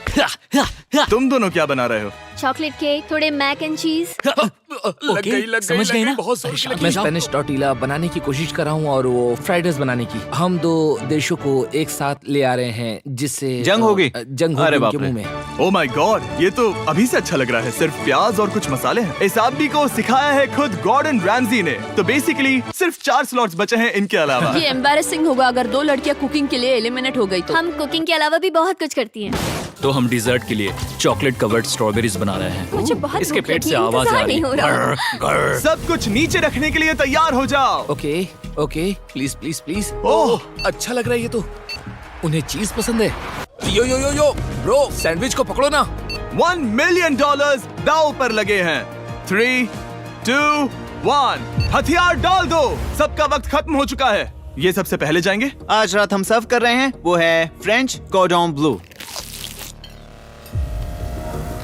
तुम दोनों क्या बना रहे हो?
चॉकलेट केक, थोड़े मैक एंड चीज।
लग गई,
समझ गए ना?
बहुत जोर
अरे
की लगी। मैं स्पेनिश टॉर्टिला बनाने की कोशिश कर रहा हूँ और वो फ्राइड राइस बनाने की। हम 2 देशों को एक साथ ले आ रहे हैं जिससे
जंग होगी?
जंग
अरे
होगी
बाप
उनके
रे।
मुंह में।
ओ माय गॉड, ये तो अभी से अच्छा लग रहा है। सिर्फ प्याज और कुछ मसाले हैं। इस आदमी को सिखाया है खुद गॉर्डन रैमजी ने। तो बेसिकली सिर्फ 4 स्लॉट्स बचे हैं इनके अलावा।
ये एम्बैरेसिंग होगा अगर 2 लड़कियां कुकिंग के लिए एलिमिनेट हो गई तो।
हम कुकिंग के अलावा भी बहुत कुछ करती हैं।
तो हम डिजर्ट के लिए चॉकलेट कवर्ड स्ट्रॉबेरीज बना रहे हैं।
मुझे बहुत
इसके
भूख
पेट
लगी
से
है,
आवाज आ
इंतजार
रही
नहीं हो रहा।
है।
सब कुछ नीचे रखने के लिए तैयार हो जाओ।
Okay okay, please please please.
ओह,
अच्छा लग रहा है ये तो। उन्हें चीज पसंद है। यो यो यो यो ब्रो, सैंडविच को पकड़ो ना।
$1 मिलियन दांव पर लगे हैं। 3, 2, 1, हथियार डाल दो। सबका वक्त खत्म हो चुका है। ये सबसे पहले जाएंगे।
आज रात हम सर्व कर रहे हैं वो है फ्रेंच कॉर्डन ब्लू।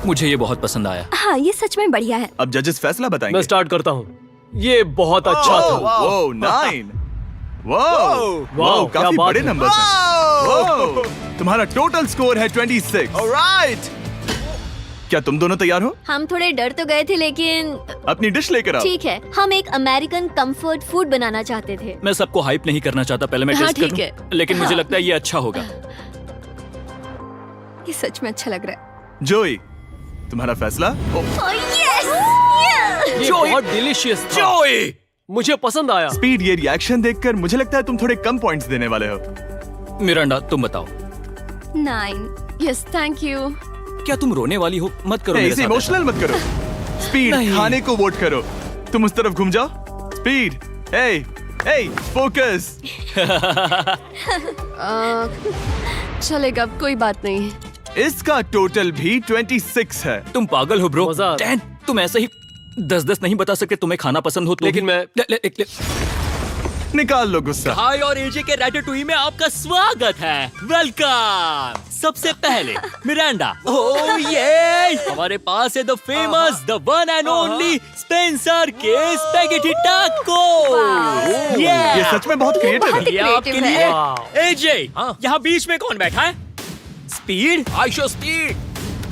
मुझे ये बहुत पसंद आया।
हाँ, ये सच में बढ़िया है।
अब जजेस फैसला बताएंगे।
मैं स्टार्ट करता हूँ। ये बहुत अच्छा था।
वो 9। वाओ,
वाओ, क्या
काफी
बात
बड़े
है।
नंबर हैं। तुम्हारा टोटल स्कोर है 26।
ऑलराइट।
क्या तुम दोनों तैयार हो?
हम थोड़े डर तो गए थे लेकिन
अपनी डिश लेकर आओ।
ठीक है। हम एक अमेरिकन कंफर्ट फूड बनाना चाहते थे।
मैं सबको हाइप नहीं करना चाहता, पहले मैं
हाँ,
टेस्ट
ठीक
करूं। लेकिन मुझे लगता है ये अच्छा होगा।
ये सच में अच्छा लग रहा है।
जोई, तुम्हारा फैसला?
ये बहुत डिलीशियस था। मुझे पसंद आया।
स्पीड, ये रिएक्शन देखकर मुझे लगता है तुम थोड़े कम पॉइंट्स देने वाले हो।
मिरांडा, तुम बताओ।
9। Yes, thank you.
क्या तुम रोने वाली हो? मत करो मेरे
इसे
साथ
इमोशनल मत करो। स्पीड, खाने को वोट करो। तुम उस तरफ घूम जाओ। स्पीड, ए, फोकस।
चलेगा, कोई बात नहीं।
इसका टोटल भी 26 है।
तुम पागल हो ब्रो।
मजा आ रहा है।
10, तुम ऐसे ही 10-10 नहीं बता सकते। तुम्हें खाना पसंद हो तो
लेकिन
भी-
मैं-
ले।
निकाल लो गुस्सा।
हाय और एजे के रैटाटुई में आपका स्वागत है। वेलकम। सबसे पहले मिरांडा। ओह ये हमारे पास है the famous, the one and only Spencer के स्पैगेटी टाको।
ये सच में बहुत क्रिएटिव है।
ये आपके
creative
लिए
है।
एजे। यहाँ बीच में कौन बैठा है? स्पीड।
I show speed.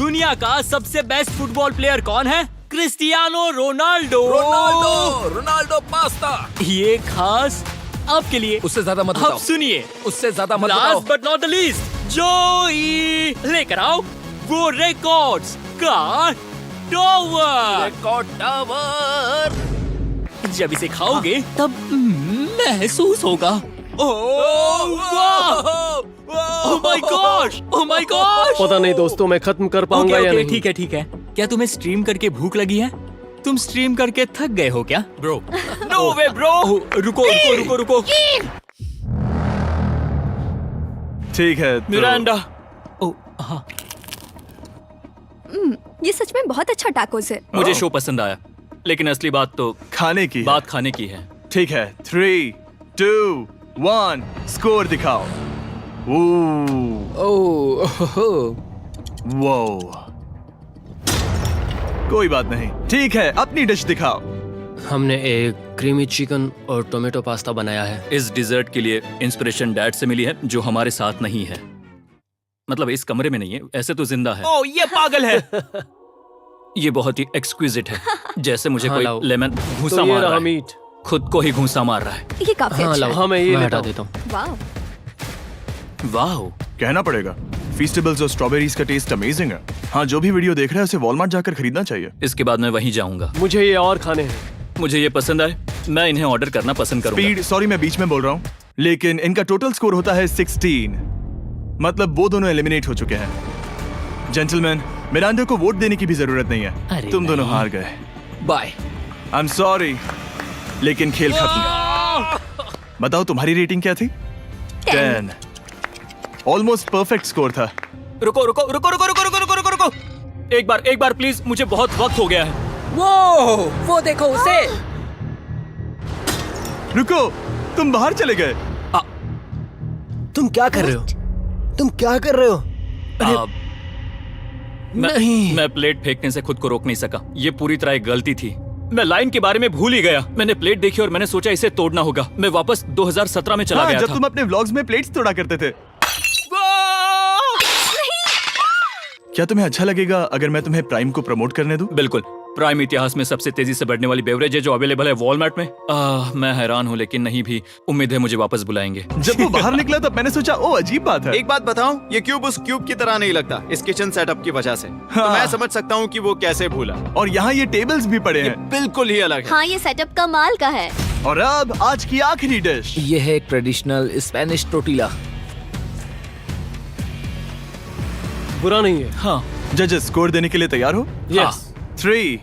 दुनिया का सबसे बेस्ट फुटबॉल प्लेयर कौन है? Cristiano Ronaldo.
Ronaldo pasta.
ये खास आपके लिए।
उससे ज्यादा मत
अब
बताओ।
सुनिए,
उससे ज्यादा मत बताओ।
Last but not the least, जोई लेकर आओ वो रिकॉर्ड्स का टावर।
Record tower.
जब इसे खाओगे तब महसूस होगा। Oh my gosh, oh my gosh.
पता नहीं दोस्तों, मैं खत्म कर पाऊंगा या नहीं।
ठीक है ठीक है। क्या तुम्हें स्ट्रीम करके भूख लगी है? तुम स्ट्रीम करके थक गए हो क्या?
Bro,
no way bro. रुको रुको रुको रुको।
ठीक है तो...
मिरांडा। ओह हाँ,
ये सच में बहुत अच्छा टाकोस है।
मुझे शो पसंद आया, लेकिन असली बात तो
खाने की
बात खाने की है।
ठीक है, 3, 2, 1 स्कोर दिखाओ। वो कोई बात नहीं। ठीक है, अपनी डिश दिखाओ।
हमने एक क्रीमी चिकन और टोमेटो पास्ता बनाया है।
इस डिजर्ट के लिए इंस्पिरेशन डैड से मिली है, जो हमारे साथ नहीं है। मतलब इस कमरे में नहीं है, ऐसे तो जिंदा है।
ओह ये पागल है।
ये बहुत ही एक्सक्विजिट है, जैसे मुझे
हाँ,
कोई
लाओ।
लेमन घूंसा
तो ये
मार
रहा
रहा है।
मीट।
खुद को ही घूंसा मार रहा है।
ये काफी
हाँ
अच्छा
लाओ,
है।
हाँ मैं ये मैं लेता हटा देता हूँ।
वाह।
वाह,
कहना पड़ेगा, फीस्टेबल्स और स्ट्रॉबेरीज का टेस्ट अमेजिंग है। हाँ, जो भी वीडियो देख रहा है उसे वॉलमार्ट जाकर खरीदना चाहिए।
इसके बाद मैं वहीं जाऊंगा।
मुझे ये और खाने हैं।
मुझे ये पसंद आए, मैं इन्हें ऑर्डर करना पसंद करूंगा।
स्पीड, सॉरी मैं बीच में बोल रहा हूँ, लेकिन इनका टोटल स्कोर होता है 16। मतलब वो दोनों एलिमिनेट हो चुके हैं। जेंटलमैन, मिरांडा को वोट देने की भी जरूरत नहीं है। तुम दोनों हार गए।
बाय।
आई एम सॉरी, लेकिन खेल खत्म। बताओ तुम्हारी रेटिंग क्या थी? 10। ऑलमोस्ट परफेक्ट स्कोर था।
रुको रुको रुको रुको रुको रुको रुको रुको रुको। एक बार प्लीज, मुझे बहुत वक्त हो गया है।
वो देखो उसे।
रुको, तुम बाहर चले गए।
तुम क्या कर रहे हो? तुम क्या कर रहे हो?
मैं प्लेट फेंकने से खुद को रोक नहीं सका। ये पूरी तरह एक गलती थी। मैं लाइन के बारे में भूल ही गया। मैंने प्लेट देखी और मैंने सोचा इसे तोड़ना होगा। मैं वापस 2017 में चला
हाँ,
गया
जब
था।
तुम अपने व्लॉग्स में प्लेट्स तोड़ा करते थे। क्या तुम्हें अच्छा लगेगा अगर मैं तुम्हें प्राइम को प्रमोट करने दूं?
बिल्कुल। प्राइम इतिहास में सबसे तेजी से बढ़ने वाली बेवरेज है जो अवेलेबल है वॉलमार्ट में। मैं हैरान हूँ, लेकिन नहीं भी। उम्मीद है मुझे वापस बुलाएंगे।
जब वो बाहर निकला तब मैंने सोचा ओ अजीब बात है।
एक बात बताऊं, ये क्यूब उस क्यूब की तरह नहीं लगता इस किचन सेटअप की वजह से। तो मैं समझ सकता हूँ कि वो कैसे भूला।
और यहाँ ये टेबल्स भी पड़े हैं।
बिल्कुल ही अलग है।
हाँ, ये सेटअप कमाल का है।
और अब आज की आखिरी डिश।
ये है एक ट्रेडिशनल स्पेनिश टोर्टिला।
बुरा नहीं है।
हाँ,
जजेस स्कोर देने के लिए तैयार हो?
यस।
3,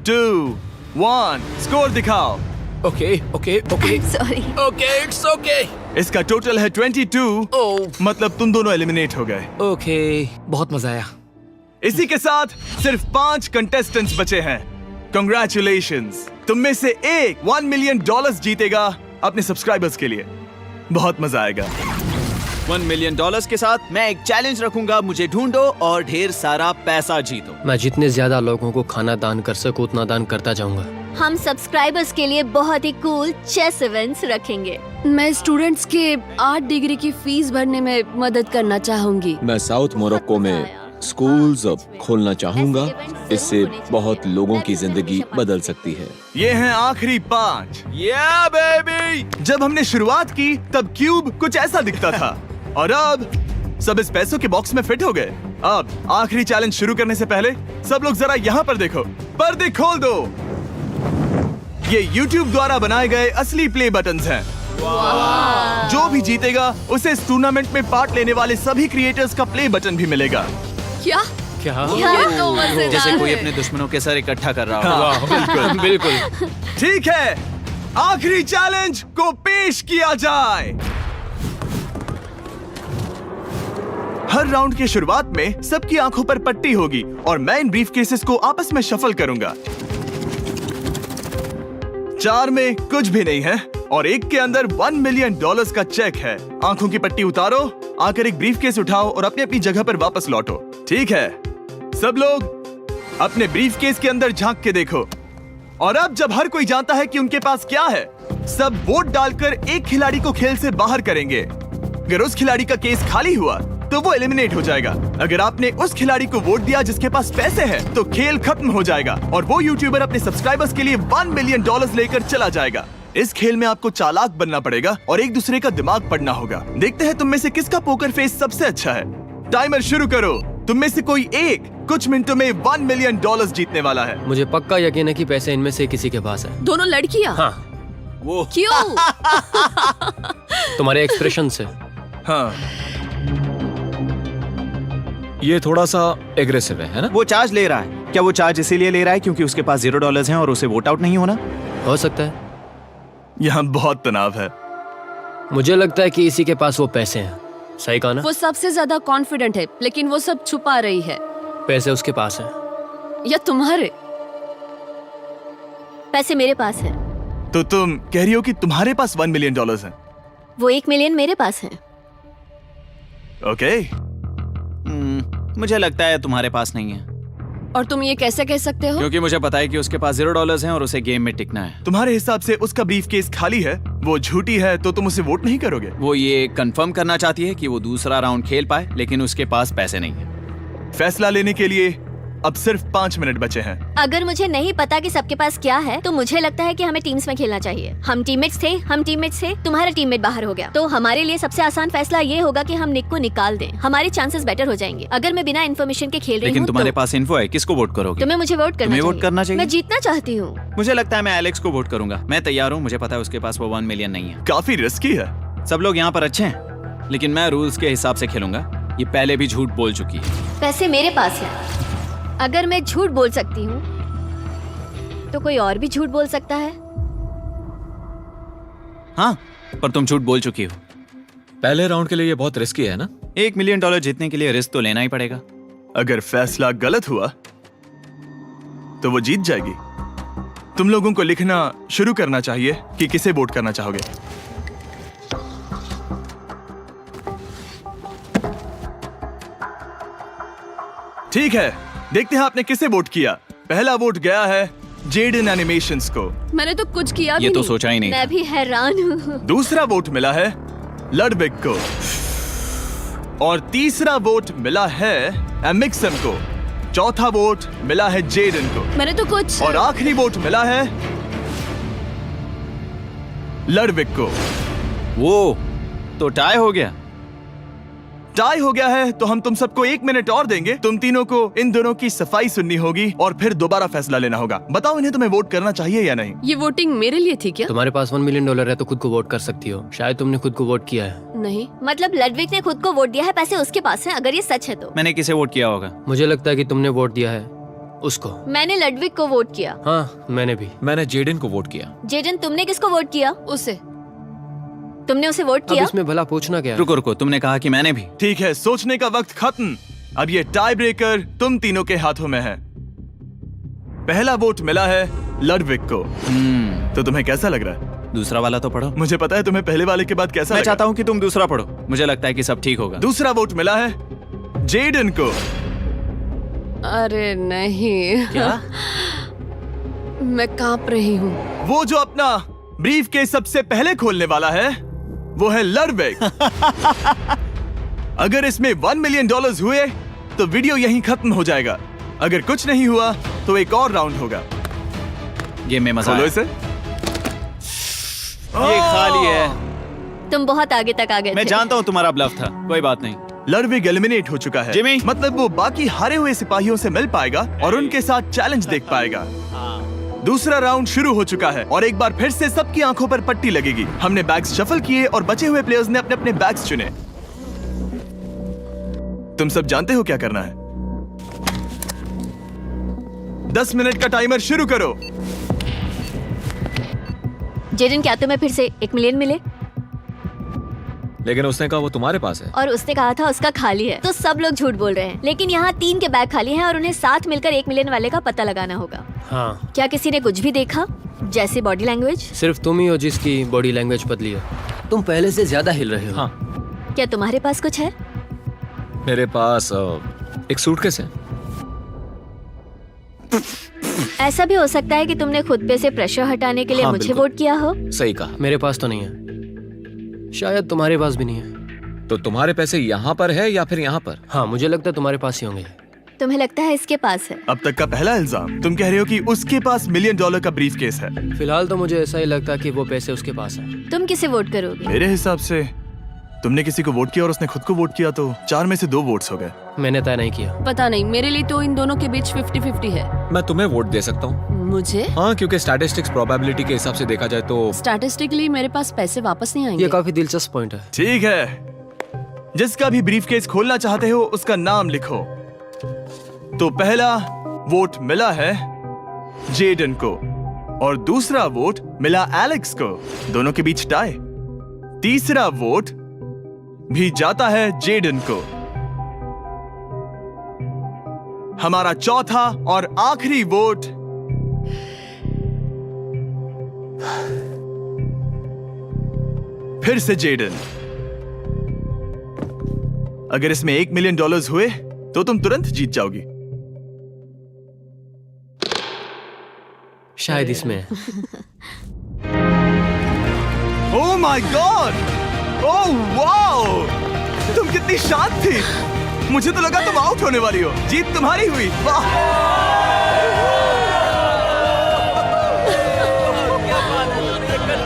2, 1 स्कोर दिखाओ।
Okay okay okay
sorry.
Okay, it's okay.
इसका टोटल है 22। मतलब तुम दोनों एलिमिनेट हो गए।
ओके, बहुत मजा आया।
इसी के साथ सिर्फ 5 कंटेस्टेंट्स बचे हैं। कंग्रेचुलेशंस, तुम में से एक $1 मिलियन जीतेगा अपने सब्सक्राइबर्स के लिए। बहुत मजा आएगा।
$1 मिलियन के साथ मैं एक चैलेंज रखूंगा, मुझे ढूंढो और ढेर सारा पैसा जीतो।
मैं जितने ज्यादा लोगों को खाना दान कर सकूं उतना दान करता जाऊंगा।
हम सब्सक्राइबर्स के लिए बहुत ही कूल चेस इवेंट्स रखेंगे।
मैं स्टूडेंट्स के 8 डिग्री की फीस भरने में मदद करना चाहूंगी।
मैं साउथ मोरक्को में स्कूल्स अब खोलना चाहूंगा। इससे बहुत लोगों की जिंदगी बदल सकती है।
ये हैं आखिरी 5।
या बेबी।
जब हमने शुरुआत की तब क्यूब कुछ ऐसा दिखता था और अब सब इस पैसों के बॉक्स में फिट हो गए। अब आखिरी चैलेंज शुरू करने से पहले सब लोग जरा यहाँ पर देखो। पर्दे खोल दो। ये YouTube द्वारा बनाए गए असली प्ले बटन्स हैं। जो भी जीतेगा उसे इस टूर्नामेंट में पार्ट लेने वाले सभी क्रिएटर्स का प्ले बटन भी मिलेगा।
क्या?
क्या?
ये तो मजेदार
जैसे कोई
है।
अपने दुश्मनों के सर इकट्ठा कर रहा हो।
हाँ, बिल्कुल
बिल्कुल।
ठीक है, आखिरी चैलेंज को पेश किया जाए। हर राउंड की शुरुआत में सबकी आंखों पर पट्टी होगी और मैं इन ब्रीफ केसेस को आपस में शफल करूंगा। 4 में कुछ भी नहीं है और एक के अंदर $1 मिलियन का चेक है। आंखों की पट्टी उतारो, आकर एक ब्रीफ केस उठाओ और अपनी अपनी जगह पर वापस लौटो। ठीक है, सब लोग अपने ब्रीफ केस के अंदर झांक के देखो। और अब जब हर कोई जानता है कि उनके पास क्या है, सब वोट डालकर एक खिलाड़ी को खेल से बाहर करेंगे। अगर उस खिलाड़ी का केस खाली हुआ तो वो एलिमिनेट हो जाएगा। अगर आपने उस खिलाड़ी को वोट दिया जिसके पास पैसे हैं, तो खेल खत्म हो जाएगा और वो यूट्यूबर अपने सब्सक्राइबर्स के लिए $1 मिलियन लेकर चला जाएगा। इस खेल में आपको चालाक बनना पड़ेगा और एक दूसरे का दिमाग पढ़ना होगा। देखते हैं तुम में से किसका पोकर फेस सबसे अच्छा है। टाइमर शुरू करो। तुम में से कोई एक कुछ मिनटों में $1 मिलियन जीतने वाला है।
मुझे पक्का यकीन है कि पैसे इनमें से किसी के पास है।
दोनों लड़कियां?
हाँ।
वो
क्यों?
तुम्हारे एक्सप्रेशन से।
हाँ,
ये थोड़ा सा एग्रेसिव है ना?
वो चार्ज ले रहा है। क्या वो चार्ज इसीलिए ले रहा है क्योंकि उसके पास $0 हैं और उसे वोट आउट नहीं होना?
हो सकता है।
यहाँ बहुत तनाव है।
मुझे लगता है कि इसी के पास वो पैसे हैं। सही कहा ना?
वो सबसे ज्यादा कॉन्फिडेंट है, लेकिन वो सब छुपा रही है।
पैसे उसके पास हैं।
या तुम्हारे?
पैसे मेरे पास है।
तो तुम कह रही हो कि तुम्हारे पास $1 मिलियन है?
वो 1 मिलियन मेरे पास है।
ओके।
मुझे लगता है तुम्हारे पास नहीं है।
और तुम ये कैसे कह सकते हो?
क्योंकि मुझे पता है कि उसके पास $0 हैं और उसे गेम में टिकना है।
तुम्हारे हिसाब से उसका ब्रीफ केस खाली है, वो झूठी है, तो तुम उसे वोट नहीं करोगे?
वो ये कंफर्म करना चाहती है कि वो दूसरा राउंड खेल पाए, लेकिन उसके पास पैसे नहीं है।
फैसला लेने के लिए अब सिर्फ 5 मिनट बचे हैं।
अगर मुझे नहीं पता कि सबके पास क्या है, तो मुझे लगता है कि हमें टीम्स में खेलना चाहिए। हम टीममेट्स थे, तुम्हारा टीममेट बाहर हो गया, तो हमारे लिए सबसे आसान फैसला ये होगा कि हम निक को निकाल दें। हमारे चांसेस बेटर हो जाएंगे। अगर मैं बिना इन्फॉर्मेशन के खेल रही हूँ,
लेकिन तुम्हारे पास इन्फो है, किसको वोट करोगे?
तुम्हें मुझे वोट करना
तुम्हें वोट करना चाहिए।
मैं जीतना चाहती हूँ।
मुझे लगता है मैं एलेक्स को वोट करूंगा। मैं तैयार हूँ। मुझे पता है उसके पास वो 1 मिलियन नहीं है।
काफी रिस्की है।
सब लोग यहाँ पर अच्छे हैं, लेकिन मैं रूल्स के हिसाब से खेलूंगा। ये पहले भी झूठ बोल चुकी है।
पैसे मेरे पास है। अगर मैं झूठ बोल सकती हूँ, तो कोई और भी झूठ बोल सकता है।
हाँ, पर तुम झूठ बोल चुकी हो।
पहले राउंड के लिए ये बहुत रिस्की है ना?
$1 मिलियन जीतने के लिए रिस्क तो लेना ही पड़ेगा।
अगर फैसला गलत हुआ, तो वो जीत जाएगी। तुम लोगों को लिखना शुरू करना चाहिए कि किसे वोट करना चाहोगे। ठीक है, देखते हैं आपने किसे वोट किया। पहला वोट गया है जेडन एनिमेशंस को।
मैंने तो कुछ किया भी
ये तो
नहीं।
सोचा ही नहीं।
मैं भी हैरान हूँ।
दूसरा वोट मिला है लडविक को और तीसरा वोट मिला है एमिक्सम को। चौथा वोट मिला है जेडन को
मैंने तो कुछ।
और आखिरी वोट मिला है लडविक को।
वो तो टाई हो गया।
टाई हो गया है तो हम तुम सबको 1 मिनट और देंगे। तुम तीनों को इन दोनों की सफाई सुननी होगी और फिर दोबारा फैसला लेना होगा। बताओ इन्हें तुम्हें वोट करना चाहिए या नहीं।
ये वोटिंग मेरे लिए थी क्या?
तुम्हारे पास $1 मिलियन है तो खुद को वोट कर सकती हो। शायद तुमने खुद को वोट किया है।
नहीं।
मतलब लडविक ने खुद को वोट दिया है, पैसे उसके पास हैं। अगर ये सच है तो
मैंने किसे वोट किया होगा?
मुझे लगता है कि तुमने वोट दिया है उसको।
मैंने लडविक को वोट किया।
हाँ, मैंने भी।
मैंने जेडन को वोट किया।
जेडन, तुमने किसको वोट किया?
उसे।
तुमने उसे वोट
अब
किया?
इसमें भला पूछना क्या है?
रुको रुको, तुमने कहा कि मैंने भी।
ठीक है, सोचने का वक्त खत्म। अब ये टाई ब्रेकर तुम तीनों के हाथों में है। पहला वोट मिला है लडविक को। तो तुम्हें कैसा लग रहा है?
दूसरा वाला तो पढ़ो।
मुझे पता है तुम्हें पहले वाले के बाद कैसा
मैं
लगा।
चाहता हूँ कि तुम दूसरा पढ़ो। मुझे लगता है कि सब ठीक होगा।
दूसरा वोट मिला है जेडन को।
अरे नहीं।
क्या?
मैं कांप रही हूँ।
वो जो अपना ब्रीफ के सबसे पहले खोलने वाला है वो है लडविक। अगर इसमें $1 मिलियन हुए तो वीडियो यहीं खत्म हो जाएगा। अगर कुछ नहीं हुआ तो एक और राउंड होगा।
गेम में मजा
खोलो
आया।
इसे।
ये खाली है।
तुम बहुत आगे तक आ गए
मैं
थे।
जानता हूँ तुम्हारा ब्लफ था, कोई बात नहीं।
लडविक एलिमिनेट हो चुका है।
जिमी।
मतलब वो बाकी हारे हुए सिपाहियों से मिल पाएगा और उनके साथ चैलेंज देख पाएगा। दूसरा राउंड शुरू हो चुका है और एक बार फिर से सबकी आंखों पर पट्टी लगेगी। हमने बैग्स शफल किए और बचे हुए प्लेयर्स ने अपने अपने बैग्स चुने। तुम सब जानते हो क्या करना है। 10 मिनट का टाइमर शुरू करो।
जेडन, क्या तुम्हें फिर से 1 मिलियन मिले?
लेकिन उसने कहा वो तुम्हारे पास है।
और उसने कहा था उसका खाली है। तो सब लोग झूठ बोल रहे हैं। लेकिन यहाँ 3 के बैग खाली हैं और उन्हें साथ मिलकर 1 मिलियन वाले का पता लगाना होगा।
हाँ।
क्या किसी ने कुछ भी देखा, जैसे बॉडी लैंग्वेज?
सिर्फ तुम ही हो जिसकी बॉडी लैंग्वेज बदली है। तुम पहले से ज्यादा हिल रहे हो।
हाँ।
क्या तुम्हारे पास कुछ है?
मेरे पास एक सूटकेस है।
ऐसा भी हो सकता है कि तुमने खुद पे से प्रेशर हटाने के लिए
हाँ,
मुझे
बिल्कुल।
वोट किया हो।
सही कहा।
मेरे पास तो नहीं है। शायद तुम्हारे पास भी नहीं है।
तो तुम्हारे पैसे यहाँ पर है या फिर यहाँ पर?
हाँ, मुझे लगता है तुम्हारे पास ही होंगे।
तुम्हें लगता है इसके पास है?
अब तक का पहला इल्जाम। तुम कह रहे हो कि उसके पास $1 मिलियन का ब्रीफ केस है।
फिलहाल तो मुझे ऐसा ही लगता है कि वो पैसे उसके पास है।
तुम किसे वोट करोगे?
मेरे हिसाब से तुमने किसी को वोट किया और उसने खुद को वोट किया, तो 4 में से 2 वोट्स हो गए।
मैंने तय नहीं किया।
पता नहीं, मेरे लिए तो इन दोनों के बीच 50-50 है।
मैं तुम्हें वोट दे सकता हूँ।
मुझे?
हाँ, क्योंकि स्टैटिस्टिक्स प्रोबेबिलिटी के हिसाब से देखा जाए तो
स्टैटिस्टिकली मेरे पास पैसे वापस नहीं आएंगे।
ये काफी दिलचस्प पॉइंट है।
ठीक है, जिसका भी ब्रीफ केस खोलना चाहते हो उसका नाम लिखो। तो पहला वोट मिला है जेडन को और दूसरा वोट मिला एलेक्स को। दोनों के बीच टाई। तीसरा वोट भी जाता है जेडन को। हमारा चौथा और आखिरी वोट फिर से जेडन। अगर इसमें $1 मिलियन हुए तो तुम तुरंत जीत जाओगी।
शायद इसमें।
Oh my God! Oh wow! तुम कितनी शांत थी। मुझे तो लगा तुम आउट होने वाली हो। जीत तुम्हारी हुई। वाह!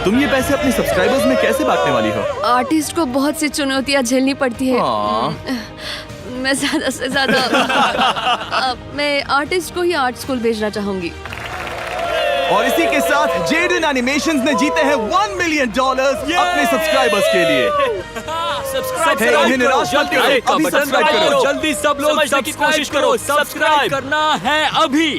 तुम ये पैसे अपने सब्सक्राइबर्स में कैसे बांटने वाली हो?
आर्टिस्ट को बहुत सी चुनौतियां झेलनी पड़ती है। मैं ज्यादा से ज्यादा मैं आर्टिस्ट को ही आर्ट स्कूल भेजना चाहूंगी।
और इसी के साथ जेडन एनिमेशंस ने जीते हैं $1 मिलियन अपने सब्सक्राइबर्स के लिए। इन्हें निराश मत करो, अभी सब्सक्राइब करो।
जल्दी सब लोग कोशिश करो, सब्सक्राइब करना है अभी।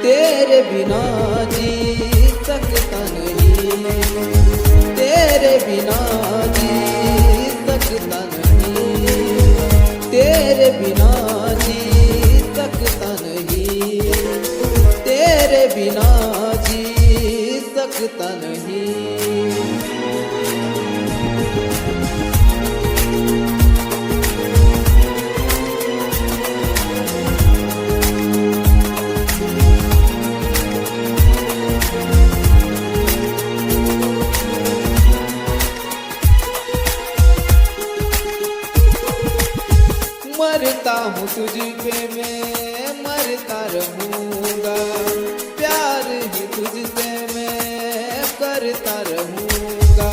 तेरे बिना जी सकता नहीं, तेरे बिना जी सकता नहीं, तेरे बिना जी सकता नहीं, तेरे बिना जी सकता नहीं। हूँ तुझ पे मैं मरता रहूँगा, प्यार ही तुझसे मैं करता रहूँगा।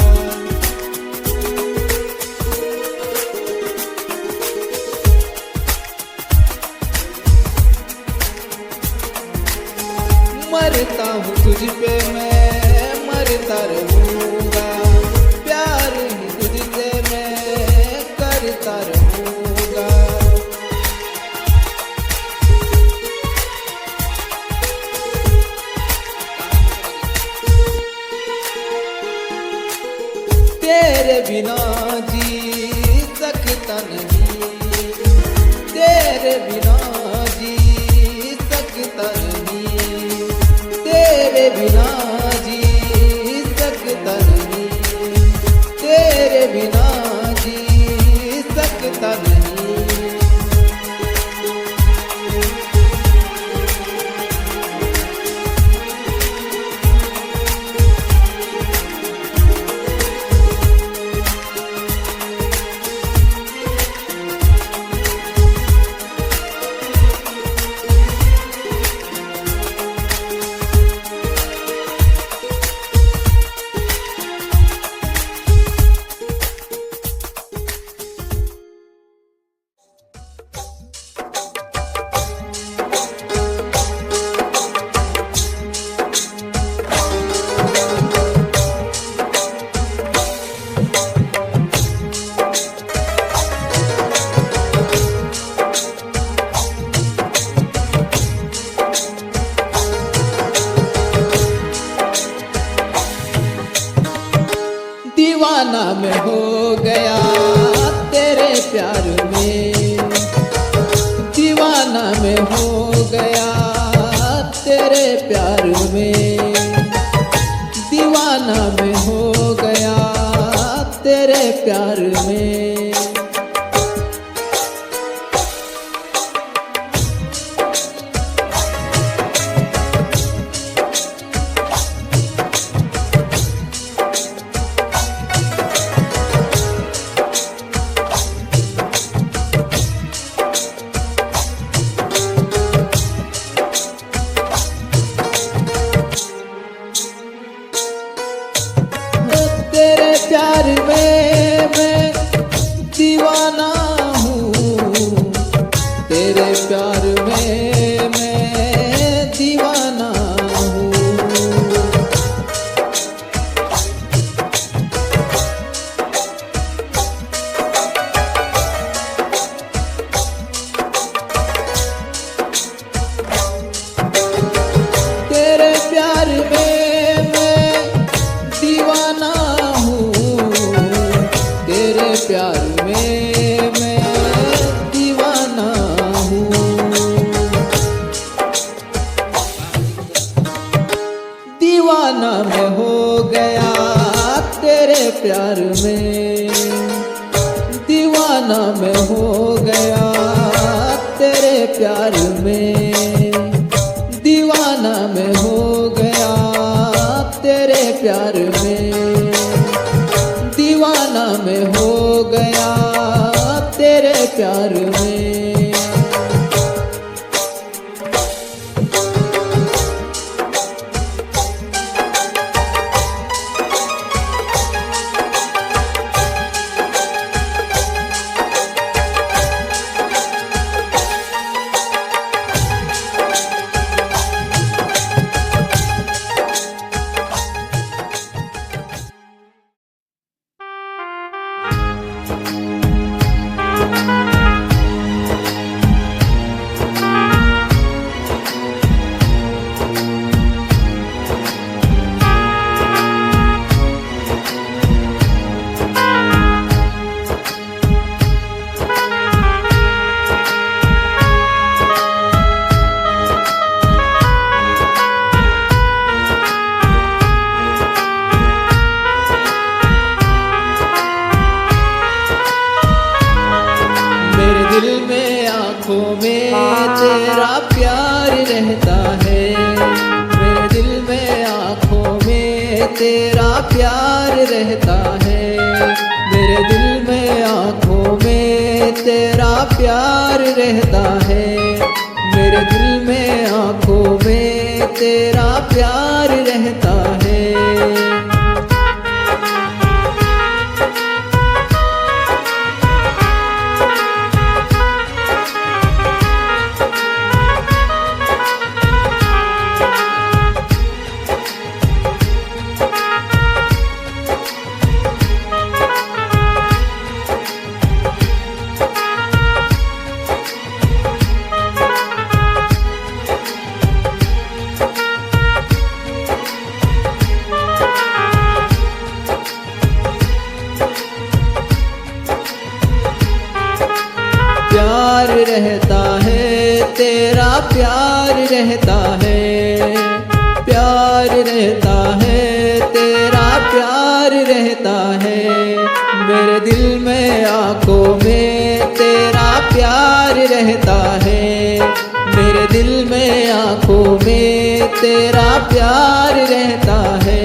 मरता हूँ तुझ पे मैं मरता रहूँगा, प्यार ही तुझसे मैं करता रहूँगा। तेरे बिना जी सकता नहीं, तेरे बिना जी सकता नहीं, तेरे बिना जी सकता नहीं, तेरे बिना जी सकता नहीं। दीवाना मैं हो गया तेरे प्यार में, दीवाना मैं हो गया तेरे प्यार में, दीवाना मैं हो गया तेरे प्यार में। तेरे प्यार में मैं दीवाना हूँ, तेरे प्यार में मैं दीवाना हूँ। तेरे प्यार में मैं दीवाना तेरे प्यार में मैं दीवाना हूँ। दीवाना मैं हो गया तेरे प्यार में, दीवाना मैं हो गया तेरे प्यार में, दीवाना मैं हो गया तेरे प्यार में, दीवाना मैं हो गया तेरे प्यार में। दिल में आँखों में तेरा प्यार रहता है, मेरे दिल में आँखों में तेरा प्यार रहता है, मेरे दिल में आँखों में तेरा प्यार रहता है, मेरे दिल में आंखों में तेरा प्यार रहता है। प्यार रहता है, तेरा प्यार रहता है, प्यार रहता है, तेरा प्यार रहता है, मेरे दिल में आंखों में तेरा प्यार रहता है, मेरे दिल में आंखों में तेरा प्यार रहता है।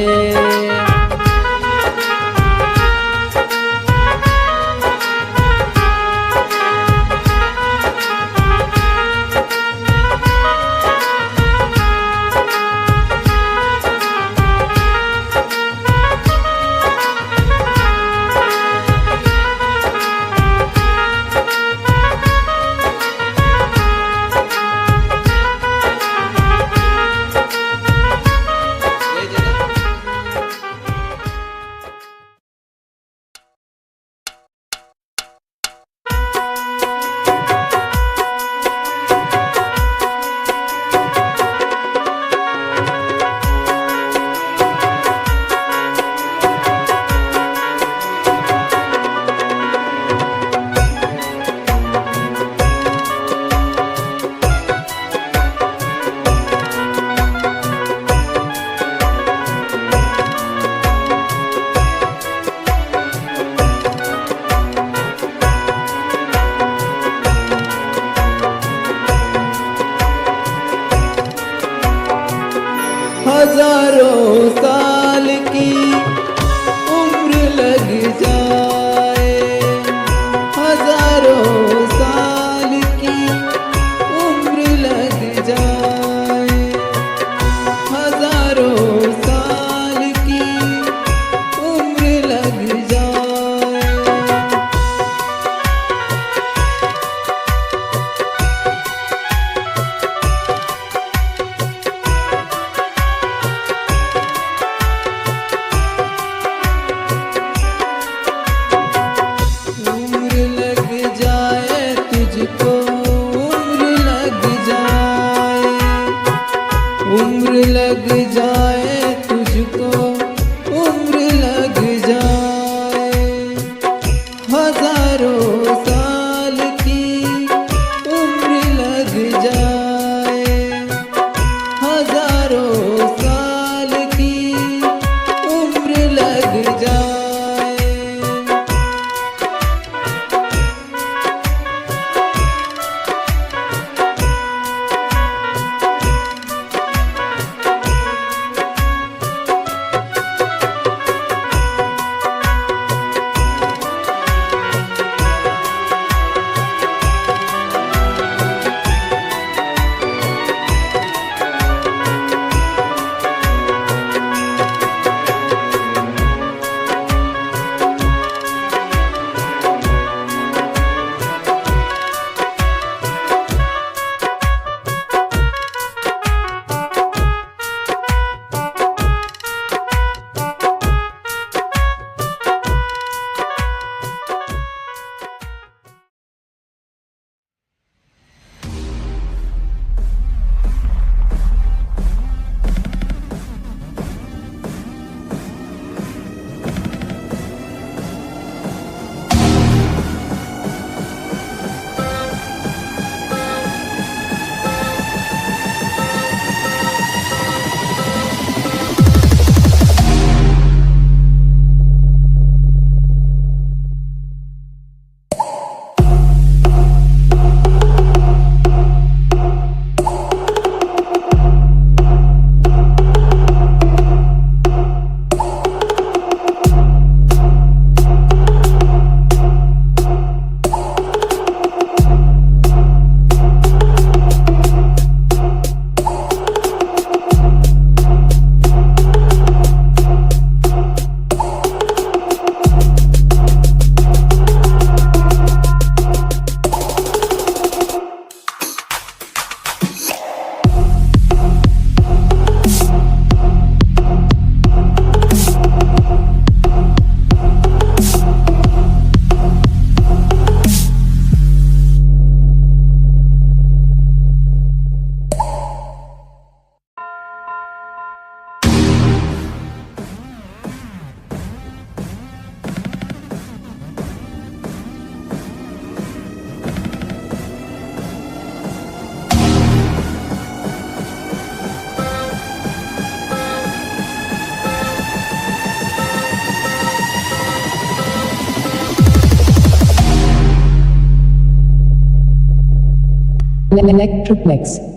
Electric Mix.